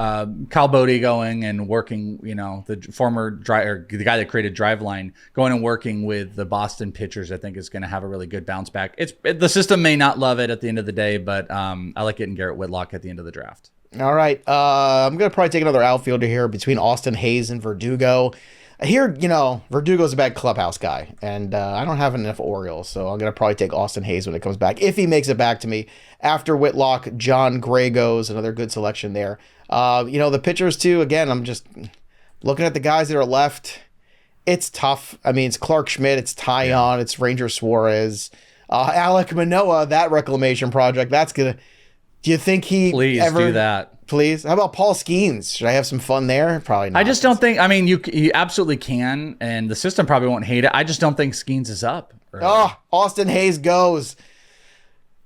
Kyle Bodie going and working, the former the guy that created Driveline, going and working with the Boston pitchers, I think is going to have a really good bounce back. The system may not love it at the end of the day, but I like getting Garrett Whitlock at the end of the draft. All right. I'm going to probably take another outfielder here between Austin Hayes and Verdugo. I hear, Verdugo's a bad clubhouse guy, and I don't have enough Orioles, so I'm going to probably take Austin Hayes when it comes back. If he makes it back to me after Whitlock, John Gray goes, another good selection there. The pitchers, too, again, I'm just looking at the guys that are left. It's tough. I mean, it's Clark Schmidt, it's Tyon, it's Ranger Suarez, Alek Manoah, that reclamation project, that's going to... Do you think he Please do that. Please. How about Paul Skeens? Should I have some fun there? Probably not. I just don't think. I mean, you absolutely can, and the system probably won't hate it. I just don't think Skeens is up. Austin Hayes goes.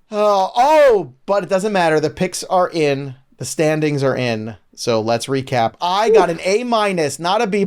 But it doesn't matter. The picks are in. The standings are in. So let's recap. I got an A-, not a B+.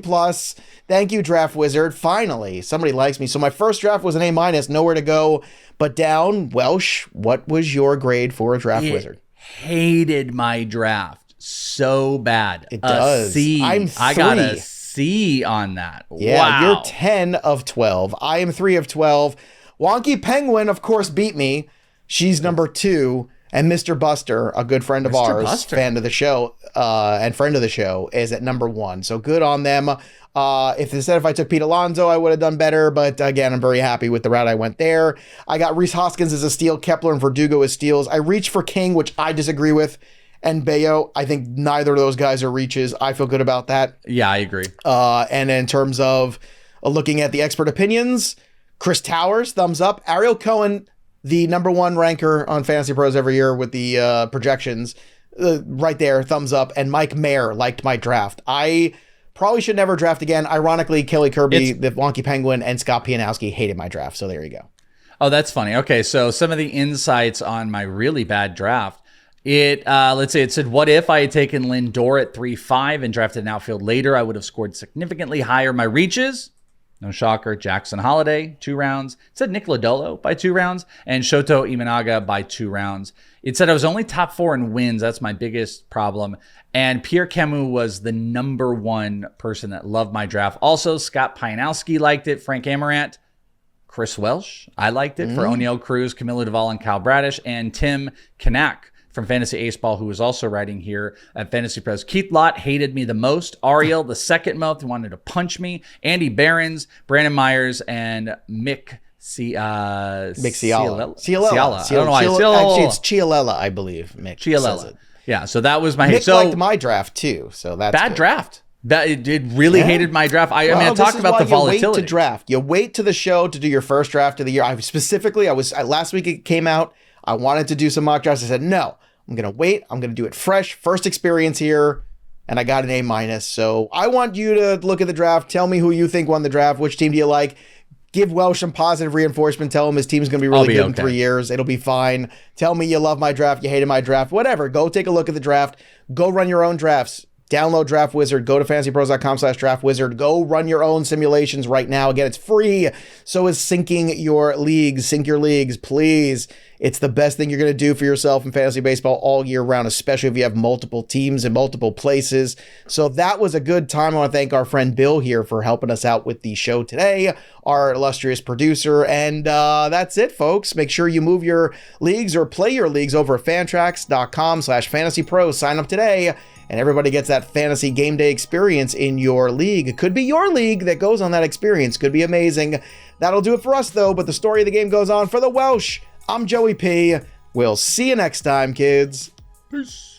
Thank you, Draft Wizard. Finally, somebody likes me. So my first draft was an A-, nowhere to go but down. Welsh, what was your grade for a Draft Wizard? Hated my draft so bad. It does. A C. I got a C on that. Yeah, wow. You're 10 of 12. I am 3 of 12. Wonky Penguin, of course, beat me. She's number 2. And Mr. Buster, a good friend of ours, fan of the show, and friend of the show, is at number 1. So good on them. If I took Pete Alonso, I would have done better. But again, I'm very happy with the route I went there. I got Rhys Hoskins as a steal, Kepler and Verdugo as steals. I reached for King, which I disagree with, and Bayo. I think neither of those guys are reaches. I feel good about that. Yeah, I agree. And in terms of looking at the expert opinions, Chris Towers, thumbs up. Ariel Cohen, the number 1 ranker on Fantasy Pros every year with the projections, right there, thumbs up. And Mike Mayer liked my draft. I probably should never draft again. Ironically, Kelly Kirby, the Wonky Penguin, and Scott Pianowski hated my draft. So there you go. Oh, that's funny. Okay, so some of the insights on my really bad draft. Let's say it said, what if I had taken Lindor at 3.5 and drafted an outfield later? I would have scored significantly higher. My reaches, no shocker, Jackson Holiday, 2 rounds. It said Nick Lodolo by 2 rounds and Shoto Imanaga by 2 rounds. It said I was only top 4 in wins. That's my biggest problem. And Pierre Camus was the number 1 person that loved my draft. Also, Scott Pianowski liked it. Frank Amarant, Chris Welsh, I liked it for O'Neill Cruz, Camilo Duvall, and Kyle Bradish, and Tim Kanak from Fantasy Ace Ball, who was also writing here at Fantasy Pros. Keith Lott hated me the most. Ariel, the second most, wanted to punch me. Andy Behrens, Brandon Myers, and Mick Cialella. Cialella. I don't know why. Actually, it's Chialella, I believe. Mick says it. Yeah, so that was my Mick hate. So, liked my draft too, so that's bad good. Draft. That it really hated my draft. I talk about the volatility. You wait to draft. You wait to the show to do your first draft of the year. Last week it came out. I wanted to do some mock drafts. I said, no, I'm going to wait. I'm going to do it fresh. First experience here. And I got an A-. So I want you to look at the draft. Tell me who you think won the draft. Which team do you like? Give Welsh some positive reinforcement. Tell him his team's going to be really good in 3 years. It'll be fine. Tell me you love my draft. You hated my draft. Whatever. Go take a look at the draft. Go run your own drafts. Download Draft Wizard. Go to fantasypros.com/Draft Wizard. Go run your own simulations right now. Again, it's free. So is syncing your leagues. Sync your leagues, please. It's the best thing you're going to do for yourself in fantasy baseball all year round, especially if you have multiple teams in multiple places. So that was a good time. I want to thank our friend Bill here for helping us out with the show today, our illustrious producer. And that's it, folks. Make sure you move your leagues or play your leagues over at fantrax.com/fantasypros. Sign up today. And everybody gets that fantasy game day experience in your league. It could be your league that goes on that experience. Could be amazing. That'll do it for us, though. But the story of the game goes on for the Welsh. I'm Joey P. We'll see you next time, kids. Peace.